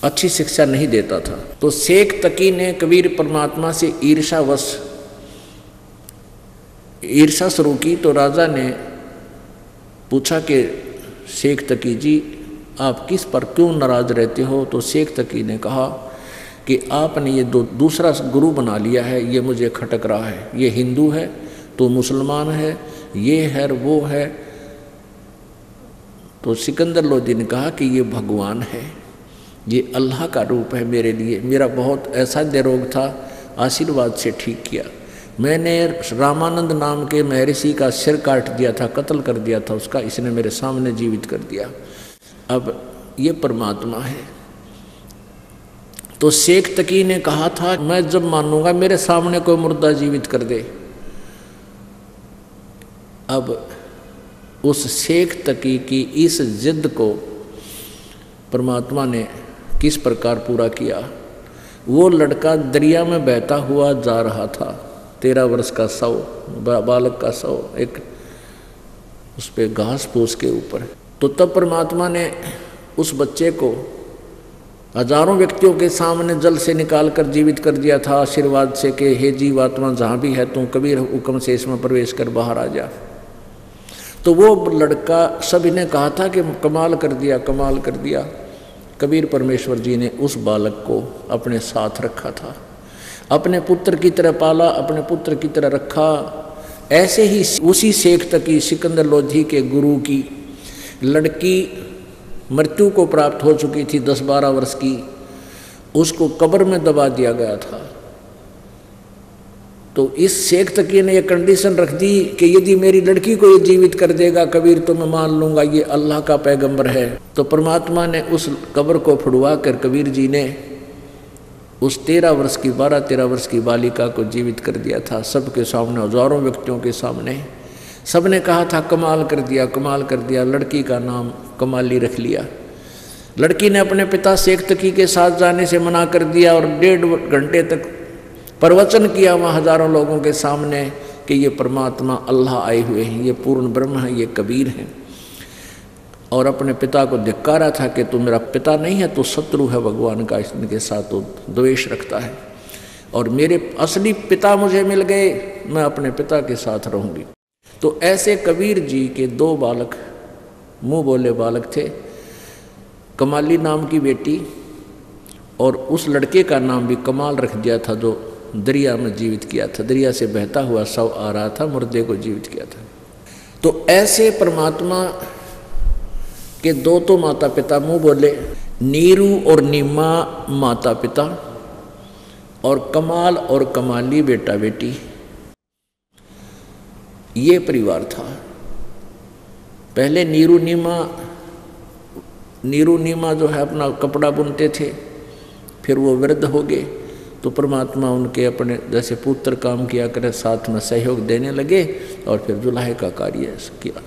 अच्छी शिक्षा नहीं देता था। तो शेख तकी ने कबीर परमात्मा से ईर्षा शुरू की। तो राजा ने पूछा कि शेख तकी जी आप किस पर क्यों नाराज रहते हो? तो शेख तकी ने कहा कि आपने ये दूसरा गुरु बना लिया है, ये मुझे खटक रहा है, ये हिंदू है तो मुसलमान है, ये है वो है। तो सिकंदर लोधी ने कहा कि ये भगवान है, ये अल्लाह का रूप है मेरे लिए, मेरा बहुत असाध्य रोग था, आशीर्वाद से ठीक किया। मैंने रामानंद नाम के महर्षि का सिर काट दिया था, कत्ल कर दिया था उसका, इसने मेरे सामने जीवित कर दिया। अब ये परमात्मा है। तो शेख तकी ने कहा था मैं जब मानूंगा मेरे सामने कोई मुर्दा जीवित कर दे। अब उस शेख तकी की इस जिद को परमात्मा ने किस प्रकार पूरा किया। वो लड़का दरिया में बहता हुआ जा रहा था, 13 वर्ष का बालक का शव एक उस पे घास फूस के ऊपर। तो तब परमात्मा ने उस बच्चे को हजारों व्यक्तियों के सामने जल से निकाल कर जीवित कर दिया था आशीर्वाद से कि हे जीवात्मा जहाँ भी है तू कबीर हुक्म से इसमें प्रवेश कर बाहर आ जा। तो वो लड़का सभी ने कहा था कि कमाल कर दिया, कमाल कर दिया। कबीर परमेश्वर जी ने उस बालक को अपने साथ रखा था, अपने पुत्र की तरह पाला, अपने पुत्र की तरह रखा। ऐसे ही उसी शेख तकी सिकंदर लोधी के गुरु की लड़की मृत्यु को प्राप्त हो चुकी थी 10-12 वर्ष की, उसको कब्र में दबा दिया गया था। तो इस शेख तकी ने यह कंडीशन रख दी कि यदि मेरी लड़की को ये जीवित कर देगा कबीर तो मैं मान लूँगा ये अल्लाह का पैगंबर है। तो परमात्मा ने उस कब्र को फुड़वा कर कबीर जी ने उस 12-13 वर्ष की बालिका को जीवित कर दिया था, सबके सामने, हजारों व्यक्तियों के सामने। सबने कहा था कमाल कर दिया, कमाल कर दिया। लड़की का नाम कमाली रख लिया। लड़की ने अपने पिता शेख तकी के साथ जाने से मना कर दिया और 1.5 घंटे तक प्रवचन किया वहाँ हजारों लोगों के सामने कि ये परमात्मा अल्लाह आए हुए हैं, ये पूर्ण ब्रह्म है, ये कबीर हैं। और अपने पिता को धिक्कारा था कि तू मेरा पिता नहीं है, तो शत्रु है भगवान का, इनके साथ तो द्वेष रखता है, और मेरे असली पिता मुझे मिल गए, मैं अपने पिता के साथ रहूँगी। तो ऐसे कबीर जी के 2 बालक, मुँह बोले बालक थे, कमाली नाम की बेटी, और उस लड़के का नाम भी कमाल रख दिया था जो दरिया में जीवित किया था। दरिया से बहता हुआ शव आ रहा था, मुर्दे को जीवित किया था। तो ऐसे परमात्मा के 2 तो माता पिता, मुँह बोले नीरू और नीमा माता पिता, और कमाल और कमाली बेटा बेटी, ये परिवार था। पहले नीरू नीमा जो है अपना कपड़ा बुनते थे, फिर वो वृद्ध हो गए तो परमात्मा उनके अपने जैसे पुत्र काम किया करे साथ में सहयोग देने लगे, और फिर जुलाहे का कार्य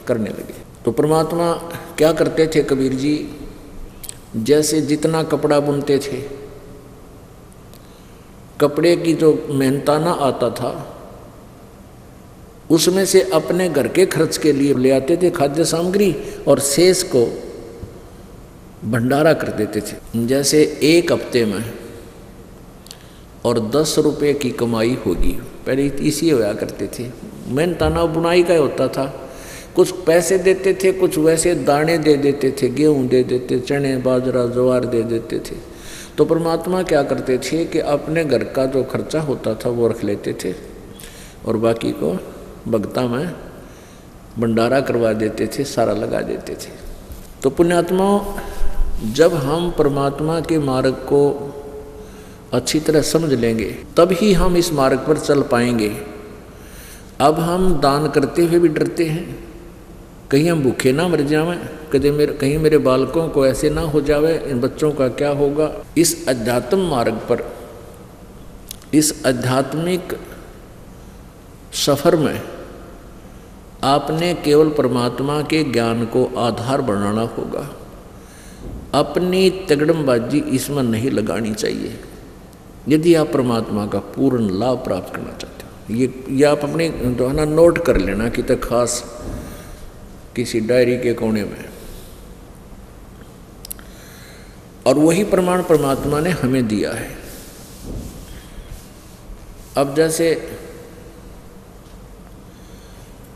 करने लगे। तो परमात्मा क्या करते थे कबीर जी, जैसे जितना कपड़ा बुनते थे, कपड़े की जो मेहनताना आता था उसमें से अपने घर के खर्च के लिए ले आते थे खाद्य सामग्री, और शेष को भंडारा कर देते थे। जैसे 1 हफ्ते में और 10 रुपये की कमाई होगी, पहले इसी होया करते थे। मेहनताना बुनाई का होता था, कुछ पैसे देते थे, कुछ वैसे दाने दे देते थे, गेहूँ दे देते, चने बाजरा ज्वार दे देते थे। तो परमात्मा क्या करते थे कि अपने घर का जो खर्चा होता था वो रख लेते थे, और बाकी को भगता में भंडारा करवा देते थे, सारा लगा देते थे। तो पुण्यात्माओं, जब हम परमात्मा के मार्ग को अच्छी तरह समझ लेंगे तब ही हम इस मार्ग पर चल पाएंगे। अब हम दान करते हुए भी डरते हैं, कहीं हम भूखे ना मर जावें, कहीं मेरे बालकों को ऐसे ना हो जावे, इन बच्चों का क्या होगा। इस अध्यात्म मार्ग पर, इस आध्यात्मिक सफ़र में आपने केवल परमात्मा के ज्ञान को आधार बनाना होगा। अपनी तगड़मबाजी इसमें नहीं लगानी चाहिए यदि आप परमात्मा का पूर्ण लाभ प्राप्त करना चाहते हो। ये आप अपने जो है ना नोट कर लेना कि तक खास किसी डायरी के कोने में, और वही प्रमाण परमात्मा ने हमें दिया है। अब जैसे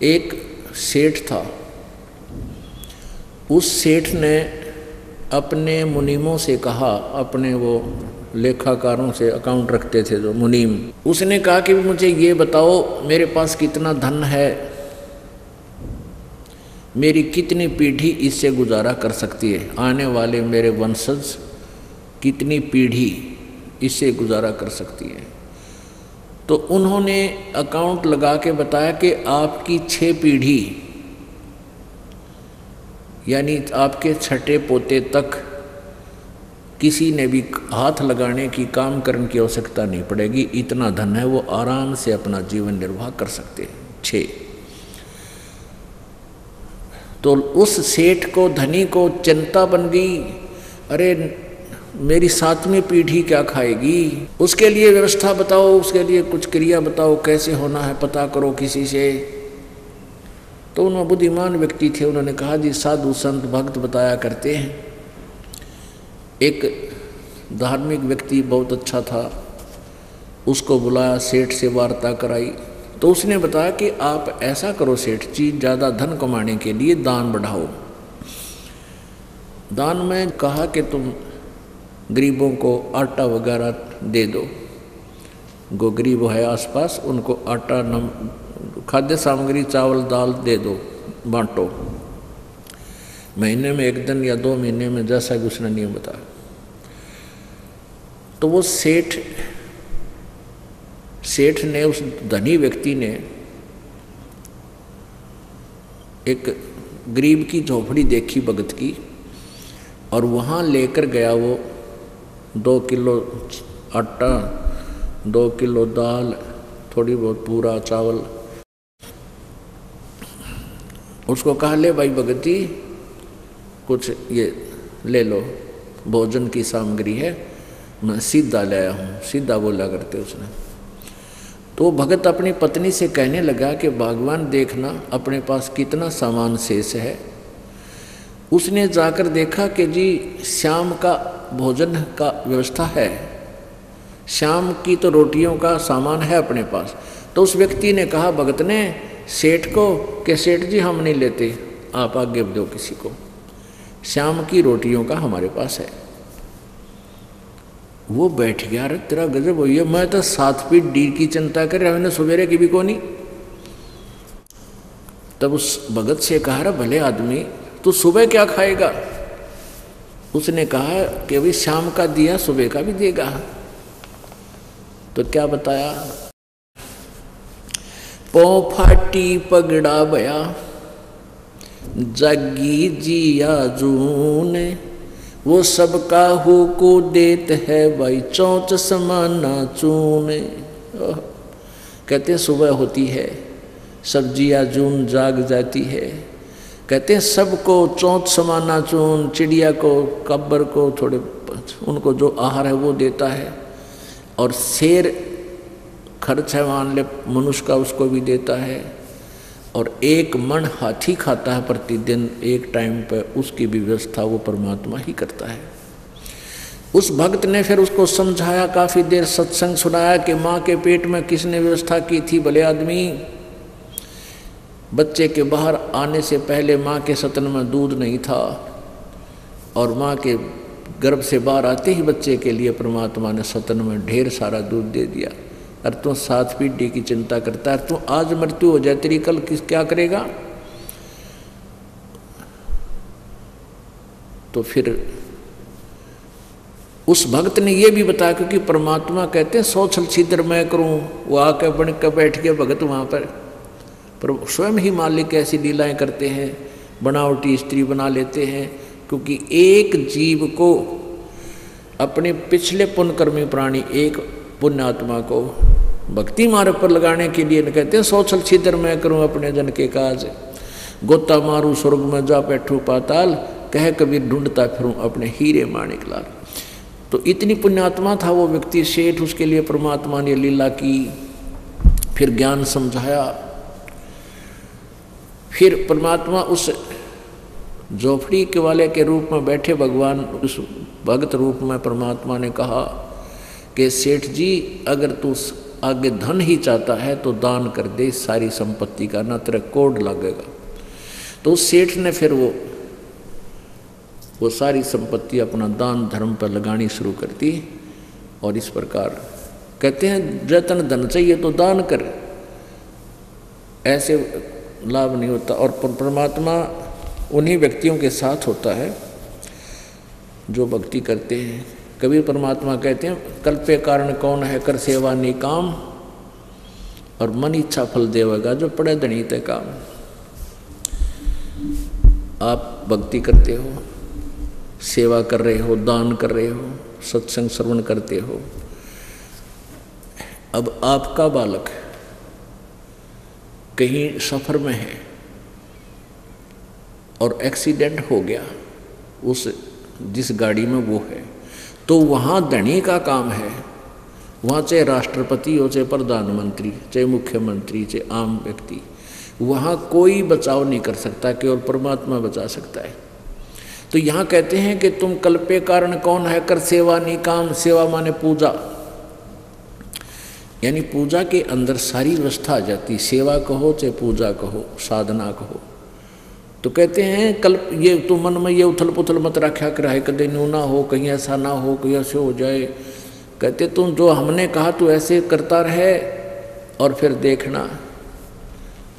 एक सेठ था, उस सेठ ने अपने मुनीमों से कहा, अपने वो लेखाकारों से, अकाउंट रखते थे जो मुनीम, उसने कहा कि मुझे ये बताओ मेरे पास कितना धन है, मेरी कितनी पीढ़ी इससे गुजारा कर सकती है, आने वाले मेरे वंशज कितनी पीढ़ी इससे गुजारा कर सकती है। तो उन्होंने अकाउंट लगा के बताया कि आपकी 6 पीढ़ी, यानी आपके 6ठे पोते तक किसी ने भी हाथ लगाने की, काम करने की आवश्यकता नहीं पड़ेगी। इतना धन है, वो आराम से अपना जीवन निर्वाह कर सकते हैं। 6। तो उस सेठ को, धनी को चिंता बन गई, अरे मेरी 7वीं पीढ़ी क्या खाएगी, उसके लिए व्यवस्था बताओ, उसके लिए कुछ क्रिया बताओ, कैसे होना है पता करो किसी से। तो उन्होंने बुद्धिमान व्यक्ति थे, उन्होंने कहा जी साधु संत भक्त बताया करते हैं। एक धार्मिक व्यक्ति बहुत अच्छा था, उसको बुलाया, सेठ से वार्ता कराई। तो उसने बताया कि आप ऐसा करो सेठ जी, ज़्यादा धन कमाने के लिए दान बढ़ाओ। दान में कहा कि तुम गरीबों को आटा वगैरह दे दो, जो गरीब है आसपास उनको आटा, खाद्य सामग्री, चावल दाल दे दो, बांटो। महीने में 1 दिन या 2 महीने में, जैसा भी उसने नियम बताया। तो वो सेठ ने, उस धनी व्यक्ति ने एक गरीब की झोपड़ी देखी भगत की, और वहाँ लेकर गया वो 2 किलो आटा, 2 किलो दाल, थोड़ी बहुत पूरा चावल। उसको कहा, ले भाई भगत जी कुछ ये ले लो, भोजन की सामग्री है, मैं सीधा ले आया हूँ। सीधा बोला करते उसने। तो भगत अपनी पत्नी से कहने लगा कि भगवान देखना अपने पास कितना सामान शेष है। उसने जाकर देखा कि जी शाम का भोजन का व्यवस्था है, शाम की तो रोटियों का सामान है अपने पास। तो उस व्यक्ति ने कहा भगत ने सेठ को कि सेठ जी हम नहीं लेते, आप आगे दो किसी को, शाम की रोटियों का हमारे पास है। वो बैठ गया, अरे तेरा गजब हुई है, मैं तो 7 फीट डीर की चिंता कर रहा, मैंने सवेरे की भी कोनी। तब उस भगत से कहा, अरे भले आदमी तू सुबह क्या खाएगा? उसने कहा कि अभी शाम का दिया सुबह का भी देगा। तो क्या बताया, पौ फाटी पगड़ा भया जागी जिया जून, वो सबका हो को देत है भाई चौंच समाना चून। कहते हैं सुबह होती है, सब्जियाँ जून जाग जाती है। कहते हैं सबको चौंच समाना चून, चिड़िया को, कब्बर को, थोड़े उनको जो आहार है वो देता है, और शेर खर्च है मान ले मनुष्य का, उसको भी देता है, और 1 मन हाथी खाता है प्रतिदिन एक टाइम पर, उसकी भी व्यवस्था वो परमात्मा ही करता है। उस भक्त ने फिर उसको समझाया, काफ़ी देर सत्संग सुनाया कि माँ के पेट में किसने व्यवस्था की थी भले आदमी। बच्चे के बाहर आने से पहले माँ के सतन में दूध नहीं था, और माँ के गर्भ से बाहर आते ही बच्चे के लिए परमात्मा ने सतन में ढेर सारा दूध दे दिया। अरे तू 7 पीढ़ी की चिंता करता है, तू आज मृत्यु हो जाए तेरी, कल क्या करेगा? तो फिर उस भक्त ने ये भी बताया, क्योंकि परमात्मा कहते हैं 100 छल छिद्र मैं करूं, वो आकर बन कर बैठ के भगत वहाँ पर स्वयं ही मालिक ऐसी लीलाएं करते हैं, बनावटी स्त्री बना लेते हैं। क्योंकि एक जीव को, अपने पिछले पुण्यकर्मी प्राणी, एक पुण्यात्मा को भक्ति मार्ग पर लगाने के लिए कहते हैं 100 छल छिद्र मैं करूं अपने जन के काज, गोता मारू स्वर्ग में जा बैठू पाताल, कह कबीर ढूंढता फिरूं अपने हीरे माणिक लाल। तो इतनी पुण्यात्मा था वो व्यक्ति सेठ, उसके लिए परमात्मा ने लीला की, फिर ज्ञान समझाया। फिर परमात्मा उस झोपड़ी के वाले के रूप में बैठे भगवान, उस भक्त रूप में परमात्मा ने कहा कि सेठ जी अगर तू आगे धन ही चाहता है तो दान कर दे सारी संपत्ति का, ना तेरा कोड लगेगा। तो उस सेठ ने फिर वो सारी संपत्ति अपना दान धर्म पर लगानी शुरू कर दी। और इस प्रकार कहते हैं जतन धन चाहिए तो दान कर, ऐसे लाभ नहीं होता। और परमात्मा उन्हीं व्यक्तियों के साथ होता है जो भक्ति करते हैं। कबीर परमात्मा कहते हैं कल्पे कारण कौन है कर सेवा निकाम, और मन इच्छा फल देवेगा जो पड़े धनी ते काम। आप भक्ति करते हो, सेवा कर रहे हो, दान कर रहे हो, सत्संग श्रवण करते हो। अब आपका बालक कहीं सफर में है और एक्सीडेंट हो गया, उस जिस गाड़ी में वो है, तो वहाँ धनी का काम है, वहाँ चाहे राष्ट्रपति हो, चाहे प्रधानमंत्री, चाहे मुख्यमंत्री, चाहे आम व्यक्ति, वहाँ कोई बचाव नहीं कर सकता, केवल परमात्मा बचा सकता है। तो यहाँ कहते हैं कि तुम कल्पे कारण कौन है कर सेवा निकाम। सेवा माने पूजा, यानी पूजा के अंदर सारी व्यवस्था आ जाती, सेवा कहो चाहे पूजा कहो, साधना कहो। तो कहते हैं कल्प, ये तू मन में ये उथल पुथल मत रखा कर, है कदे न्यू ना हो, कहीं ऐसा ना हो, कहीं ऐसे हो जाए। कहते तुम जो हमने कहा तू ऐसे करता रहे, और फिर देखना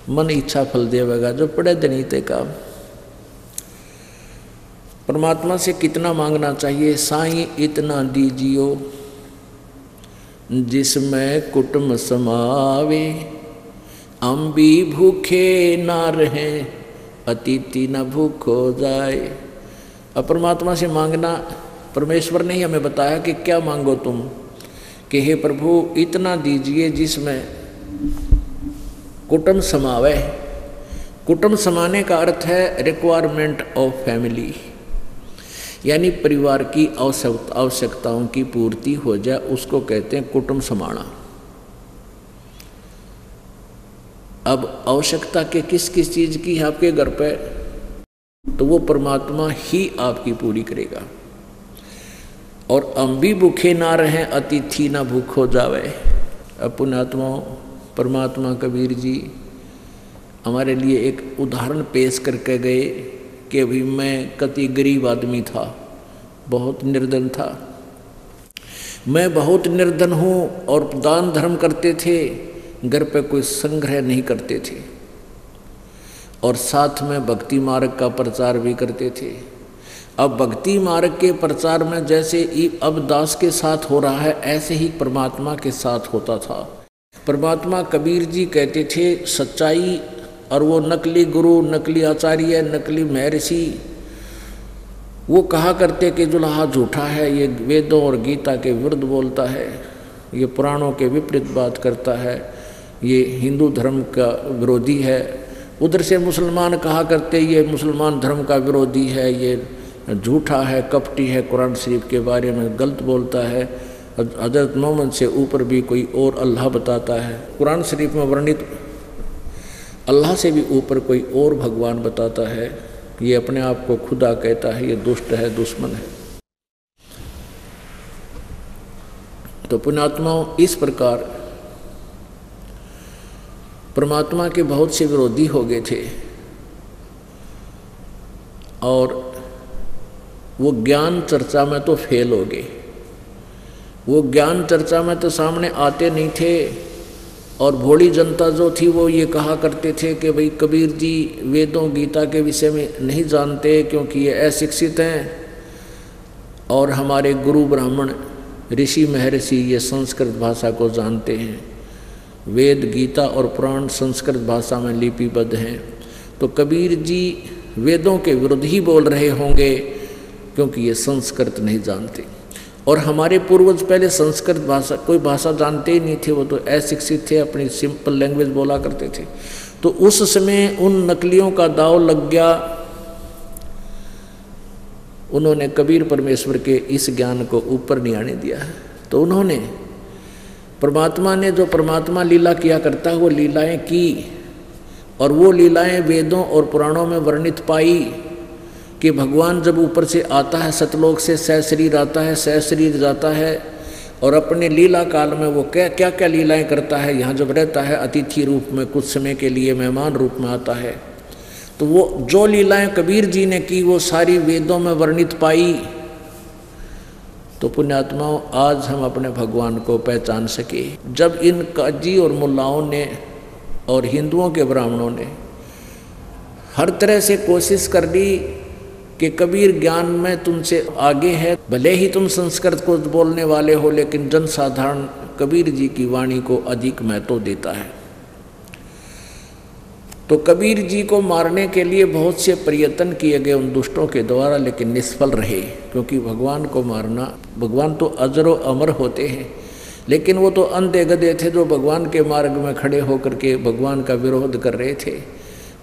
मन इच्छा फल देवेगा जो पड़े धनी ते काम। परमात्मा से कितना मांगना चाहिए? साईं इतना दीजियो जिसमें कुटुंब समावे, हम भी भूखे ना रहें, अतिथि न भूखो जाए। अब परमात्मा से मांगना, परमेश्वर ने ही हमें बताया कि क्या मांगो तुम, कि हे प्रभु इतना दीजिए जिसमें कुटुंब समावे। कुटुंब समाने का अर्थ है रिक्वायरमेंट ऑफ फैमिली, यानी परिवार की आवश्यकताओं की पूर्ति हो जाए, उसको कहते हैं कुटुंब समाना। अब आवश्यकता के किस किस चीज की है आपके घर पे, तो वो परमात्मा ही आपकी पूरी करेगा। और हम भी भूखे ना रहें, अतिथि ना भूख हो जावे। अब पुण्यात्माओं, परमात्मा कबीर जी हमारे लिए एक उदाहरण पेश करके गए कि अभी मैं कति गरीब आदमी था, बहुत निर्धन था, मैं बहुत निर्धन हूँ, और दान धर्म करते थे, घर पे कोई संग्रह नहीं करते थे, और साथ में भक्ति मार्ग का प्रचार भी करते थे। अब भक्ति मार्ग के प्रचार में जैसे अब दास के साथ हो रहा है, ऐसे ही परमात्मा के साथ होता था। परमात्मा कबीर जी कहते थे सच्चाई, और वो नकली गुरु, नकली आचार्य, नकली महर्षि, वो कहा करते कि जुलाहा झूठा है, ये वेदों और गीता के विरुद्ध बोलता है, ये पुराणों के विपरीत बात करता है, ये हिंदू धर्म का विरोधी है। उधर से मुसलमान कहा करते ये मुसलमान धर्म का विरोधी है, ये झूठा है, कपटी है, कुरान शरीफ के बारे में गलत बोलता है, हजरत मोहम्मद से ऊपर भी कोई और अल्लाह बताता है, कुरान शरीफ में वर्णित अल्लाह से भी ऊपर कोई और भगवान बताता है, ये अपने आप को खुदा कहता है, ये दुष्ट है, दुश्मन है। तो पुण्यात्माओं, इस प्रकार परमात्मा के बहुत से विरोधी हो गए थे, और वो ज्ञान चर्चा में तो फेल हो गए। वो ज्ञान चर्चा में तो सामने आते नहीं थे, और भोली जनता जो थी वो ये कहा करते थे कि भाई कबीर जी वेदों गीता के विषय में नहीं जानते, क्योंकि ये अशिक्षित हैं, और हमारे गुरु ब्राह्मण ऋषि महर्षि ये संस्कृत भाषा को जानते हैं, वेद गीता और पुराण संस्कृत भाषा में लिपिबद्ध हैं, तो कबीर जी वेदों के विरुद्ध ही बोल रहे होंगे, क्योंकि ये संस्कृत नहीं जानते। और हमारे पूर्वज पहले संस्कृत भाषा कोई भाषा जानते ही नहीं थे, वो तो अशिक्षित थे, अपनी सिंपल लैंग्वेज बोला करते थे। तो उस समय उन नकलियों का दाव लग गया, उन्होंने कबीर परमेश्वर के इस ज्ञान को ऊपर नहीं आने दिया। तो उन्होंने परमात्मा ने जो परमात्मा लीला किया करता है वो लीलाएं की, और वो लीलाएं वेदों और पुराणों में वर्णित पाई कि भगवान जब ऊपर से आता है, सतलोक से सहशरीर आता है, सहशरीर जाता है, और अपने लीला काल में वो क्या क्या लीलाएं करता है। यहाँ जब रहता है अतिथि रूप में, कुछ समय के लिए मेहमान रूप में आता है, तो वो जो लीलाएं कबीर जी ने की वो सारी वेदों में वर्णित पाई। तो पुण्यात्माओं, आज हम अपने भगवान को पहचान सके। जब इन काजी और मुल्लाओं ने और हिंदुओं के ब्राह्मणों ने हर तरह से कोशिश कर ली कि कबीर ज्ञान में तुमसे आगे है, भले ही तुम संस्कृत को बोलने वाले हो, लेकिन जनसाधारण कबीर जी की वाणी को अधिक महत्व देता है। तो कबीर जी को मारने के लिए बहुत से प्रयत्न किए गए उन दुष्टों के द्वारा, लेकिन निष्फल रहे, क्योंकि भगवान को मारना, भगवान तो अजर व अमर होते हैं, लेकिन वो तो अंधे गधे थे जो भगवान के मार्ग में खड़े होकर के भगवान का विरोध कर रहे थे।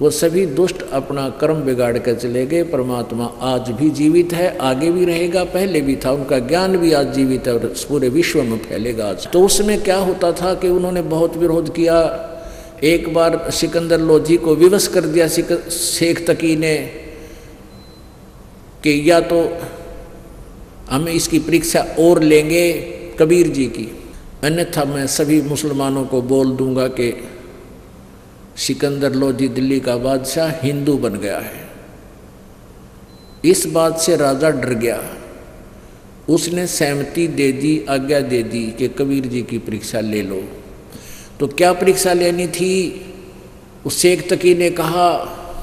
वो सभी दुष्ट अपना कर्म बिगाड़ कर चले गए। परमात्मा आज भी जीवित है, आगे भी रहेगा, पहले भी था, उनका ज्ञान भी आज जीवित है और पूरे विश्व में फैलेगा आज। तो उसमें क्या होता था कि उन्होंने बहुत विरोध किया। एक बार सिकंदर लोधी को विवश कर दिया शेख तकी ने कि या तो हम इसकी परीक्षा और लेंगे कबीर जी की, अन्यथा मैं सभी मुसलमानों को बोल दूंगा कि सिकंदर लोधी दिल्ली का बादशाह हिंदू बन गया है। इस बात से राजा डर गया, उसने सहमति दे दी, आज्ञा दे दी कि कबीर जी की परीक्षा ले लो। तो क्या परीक्षा लेनी थी? उस शेख तकी ने कहा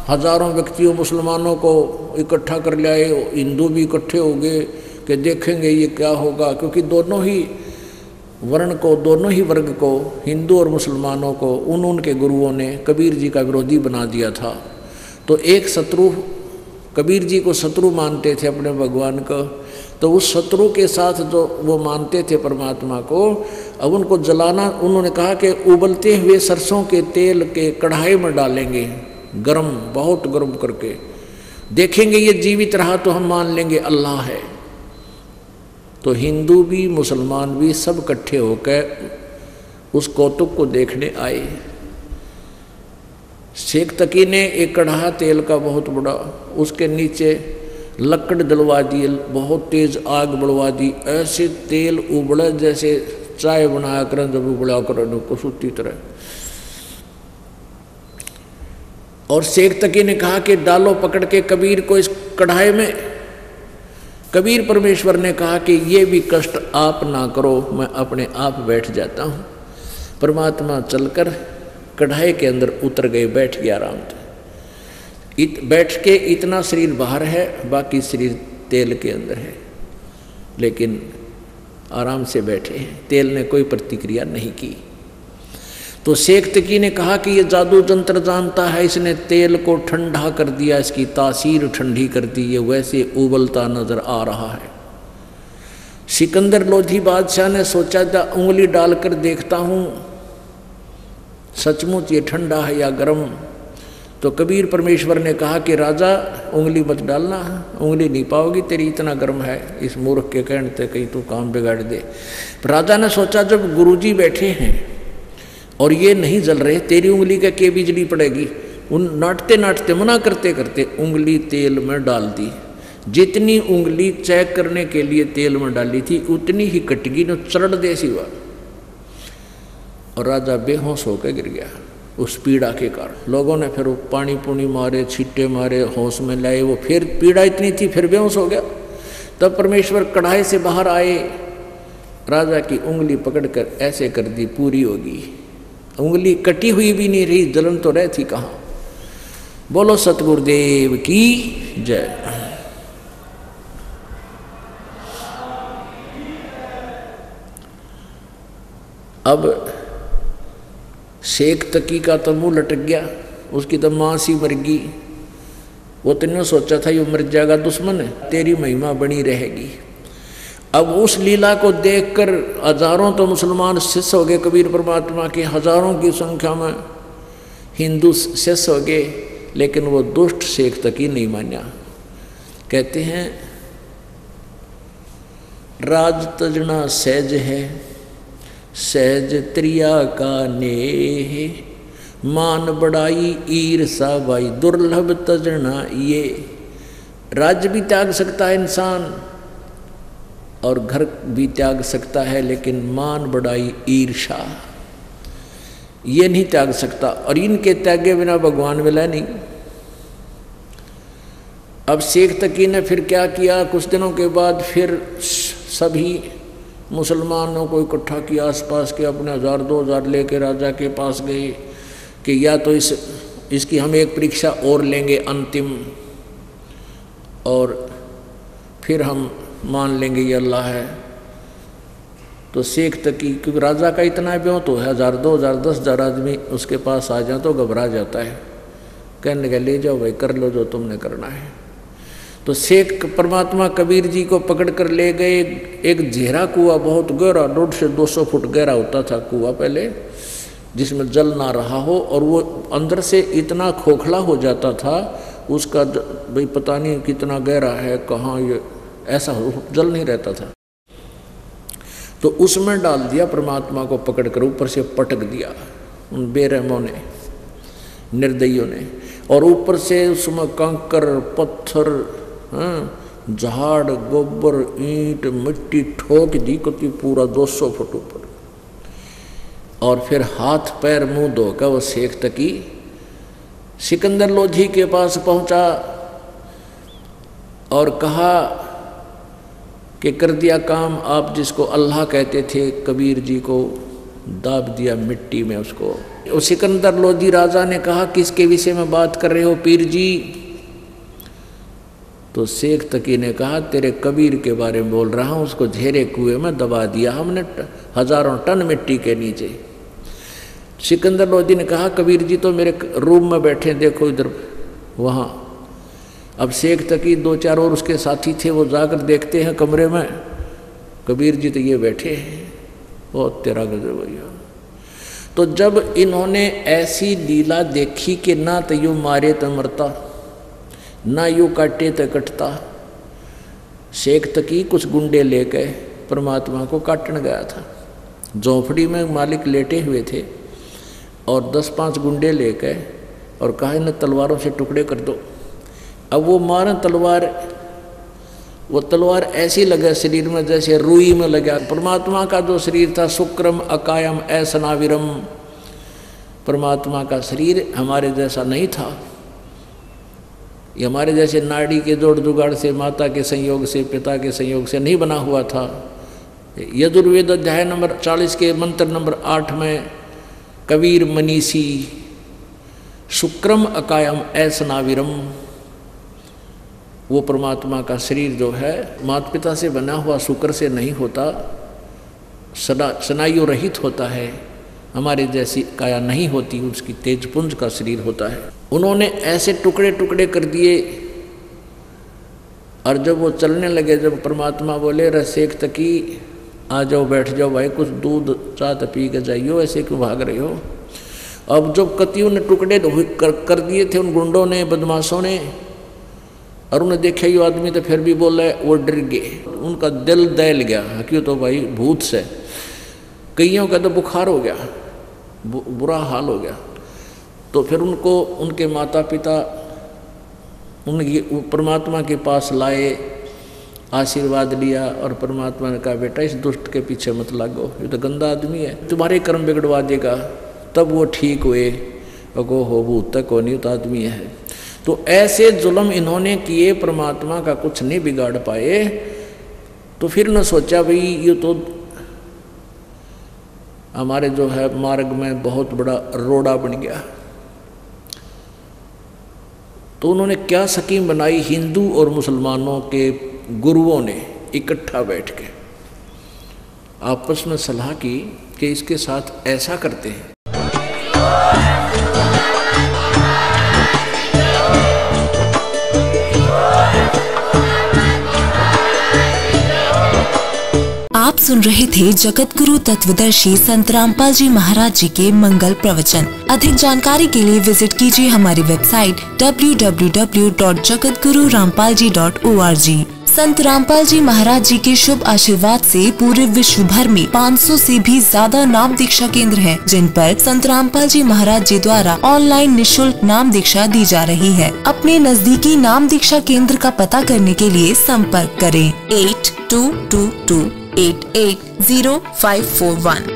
हजारों व्यक्तियों मुसलमानों को इकट्ठा कर लाए, हिंदू भी इकट्ठे हो गए कि देखेंगे ये क्या होगा, क्योंकि दोनों ही वर्ण को, दोनों ही वर्ग को, हिंदू और मुसलमानों को उनके गुरुओं ने कबीर जी का विरोधी बना दिया था। तो एक शत्रु, कबीर जी को शत्रु मानते थे अपने भगवान को, तो उस शत्रु के साथ जो वो मानते थे परमात्मा को, अब उनको जलाना, उन्होंने कहा कि उबलते हुए सरसों के तेल के कढ़ाई में डालेंगे, गरम, बहुत गर्म करके, देखेंगे ये जीवित रहा तो हम मान लेंगे अल्लाह है। तो हिंदू भी मुसलमान भी सब इकट्ठे होकर उस कौतुक को देखने आए। शेख तकी ने एक कढ़ा तेल का बहुत बड़ा, उसके नीचे लकड़ डलवा दी, बहुत तेज आग बढ़वा दी, ऐसे तेल उबड़ा जैसे चाय बनाया करें जब उबड़ा करें कसूती तरह। और शेख तकी ने कहा कि डालो पकड़ के कबीर को इस कढ़ाई में। कबीर परमेश्वर ने कहा कि ये भी कष्ट आप ना करो, मैं अपने आप बैठ जाता हूँ। परमात्मा चलकर कढ़ाई के अंदर उतर गए, बैठ गया आराम से। बैठ के इतना शरीर बाहर है, बाकी शरीर तेल के अंदर है, लेकिन आराम से बैठे हैं, तेल ने कोई प्रतिक्रिया नहीं की। तो शेख तकी ने कहा कि ये जादू जंत्र जानता है, इसने तेल को ठंडा कर दिया, इसकी तासीर ठंडी कर दी, ये वैसे उबलता नजर आ रहा है। सिकंदर लोधी बादशाह ने सोचा था उंगली डालकर देखता हूँ सचमुच ये ठंडा है या गर्म। तो कबीर परमेश्वर ने कहा कि राजा उंगली मत डालना, उंगली नहीं पाओगी, तेरी इतना गर्म है। इस मूर्ख के कहने से कहीं तू काम बिगाड़ दे। राजा ने सोचा जब गुरुजी बैठे हैं और ये नहीं जल रहे, तेरी उंगली का के बिजली पड़ेगी। उन नाटते नाटते मना करते करते उंगली तेल में डाल दी। जितनी उंगली चेक करने के लिए तेल में डाली थी उतनी ही कटगी न चढ़ दे सिवा, और राजा बेहोश होकर गिर गया उस पीड़ा के कारण। लोगों ने फिर पानी पुनी मारे, छींटे मारे, होश में लाए, वो फिर पीड़ा इतनी थी फिर बेहोश हो गया। तब परमेश्वर कढ़ाई से बाहर आए, राजा की उंगली पकड़कर ऐसे कर दी, पूरी होगी। उंगली कटी हुई भी नहीं रही, जलन तो रह थी कहाँ। बोलो सतगुरुदेव की जय। अब शेख तकी का तो मुंह लटक गया, उसकी तो मां सी मर गई। वो तेने सोचा था ये मर जाएगा दुश्मन है, तेरी महिमा बनी रहेगी। अब उस लीला को देखकर हजारों तो मुसलमान शिष्य हो गए कबीर परमात्मा के, हजारों की संख्या में हिंदू शिष्य हो गए, लेकिन वो दुष्ट शेख तकी नहीं माना। कहते हैं राज तजना सहज है, सहज त्रिया का नेह, मान बड़ाई ईर्षा बाई दुर्लभ तजना ये। राज्य भी त्याग सकता है इंसान और घर भी त्याग सकता है, लेकिन मान बड़ाई ईर्षा ये नहीं त्याग सकता, और इनके त्यागे बिना भगवान मिला नहीं। अब शेख तकी ने फिर क्या किया, कुछ दिनों के बाद फिर सभी मुसलमानों को इकट्ठा किया, आसपास के अपने 1000-2000 लेके राजा के पास गए कि या तो इसकी हम एक परीक्षा और लेंगे अंतिम, और फिर हम मान लेंगे ये अल्लाह है। तो शेख तकी, क्योंकि राजा का इतना ब्यों तो है, 1000-2000 10,000 आदमी उसके पास आ जाए तो घबरा जाता है, कहने लगा ले जाओ भाई, कर लो जो तुमने करना है। तो शेख परमात्मा कबीर जी को पकड़ कर ले गए। एक झेरा कुआं, बहुत गहरा, 150 से 200 फुट गहरा होता था कुआं पहले, जिसमें जल ना रहा हो, और वो अंदर से इतना खोखला हो जाता था उसका, भाई पता नहीं कितना गहरा है, कहाँ ये ऐसा हो, जल नहीं रहता था। तो उसमें डाल दिया परमात्मा को पकड़ कर, ऊपर से पटक दिया उन बेरहमों ने, निर्दयियों ने, और ऊपर से उसमें कंकर पत्थर, झाड़ गोबर ईंट मिट्टी ठोक दी कति पूरा 200 फुट ऊपर। और फिर हाथ पैर मुंह धोकर वो शेख तकी सिकंदर लोधी के पास पहुंचा और कहा कि कर दिया काम, आप जिसको अल्लाह कहते थे कबीर जी को दाब दिया मिट्टी में, उसको सिकंदर लोधी राजा ने कहा किसके विषय में बात कर रहे हो पीर जी? तो शेख तकी ने कहा तेरे कबीर के बारे में बोल रहा हूँ, उसको झेरे कुएं में दबा दिया हमने हजारों टन मिट्टी के नीचे। सिकंदर लोधी ने कहा कबीर जी तो मेरे रूम में बैठे, देखो इधर वहाँ। अब शेख तकी 2-4 और उसके साथी थे, वो जाकर देखते हैं कमरे में, कबीर जी तो ये बैठे हैं। बहुत तेरा गजब भैया। तो जब इन्होंने ऐसी लीला देखी कि ना तो यूँ मारे तो मरता, ना यूँ काटे तो कटता, शेख तकी कुछ गुंडे लेके परमात्मा को काटने गया था। झोंपड़ी में मालिक लेटे हुए थे और 10-5 गुंडे लेके और कहा इन्हें तलवारों से टुकड़े कर दो। अब वो मारा तलवार, वो तलवार ऐसी लगे शरीर में जैसे रुई में लगा। परमात्मा का जो शरीर था शुक्रम अकायम ऐसनाविरम, परमात्मा का शरीर हमारे जैसा नहीं था। ये हमारे जैसे नाड़ी के जोड़ जुगाड़ से, माता के संयोग से, पिता के संयोग से नहीं बना हुआ था। यजुर्वेद अध्याय नंबर 40 के मंत्र नंबर 8 में कबीर मनीषी शुक्रम अकायम ऐसनाविरम, वो परमात्मा का शरीर जो है माता पिता से बना हुआ शुक्र से नहीं होता, स्नायु रहित होता है, हमारे जैसी काया नहीं होती, उसकी तेजपुंज का शरीर होता है। उन्होंने ऐसे टुकड़े टुकड़े कर दिए और जब वो चलने लगे, जब परमात्मा बोले रे शेख तकी आ जाओ बैठ जाओ भाई, कुछ दूध चाह पी के जाइयो, ऐसे क्यों भाग रहे हो। अब जब कतियों ने टुकड़े कर दिए थे उन गुंडों ने, बदमाशों ने, और उन्हें देखा ये आदमी तो फिर भी बोल रहे, वो डर गए, उनका दिल दहल गया, क्यों तो भाई भूत से। कईयों का तो बुखार हो गया, बुरा हाल हो गया। तो फिर उनको उनके माता पिता उनकी परमात्मा के पास लाए, आशीर्वाद लिया और परमात्मा ने कहा बेटा इस दुष्ट के पीछे मत लागो, ये तो गंदा आदमी है, तुम्हारे कर्म बिगड़वा देगा। तब वो ठीक हुए, अगो हो भूत तक को नहीं तो आदमी है। तो ऐसे जुल्म इन्होंने किए, परमात्मा का कुछ नहीं बिगाड़ पाए। तो फिर न सोचा भाई ये तो हमारे जो है मार्ग में बहुत बड़ा रोड़ा बन गया। तो उन्होंने क्या स्कीम बनाई, हिंदू और मुसलमानों के गुरुओं ने इकट्ठा बैठ के आपस में सलाह की कि इसके साथ ऐसा करते हैं। आप सुन रहे थे जगत गुरु तत्वदर्शी संत रामपाल जी महाराज जी के मंगल प्रवचन। अधिक जानकारी के लिए विजिट कीजिए हमारी वेबसाइट www.jagatgururampalji.org। संत रामपाल जी महाराज जी के शुभ आशीर्वाद से पूरे विश्व भर में 500 से भी ज्यादा नाम दीक्षा केंद्र हैं, जिन पर संत रामपाल जी महाराज जी द्वारा ऑनलाइन निःशुल्क नाम दीक्षा दी जा रही है। अपने नजदीकी नाम दीक्षा केंद्र का पता करने के लिए संपर्क करें 8222880541।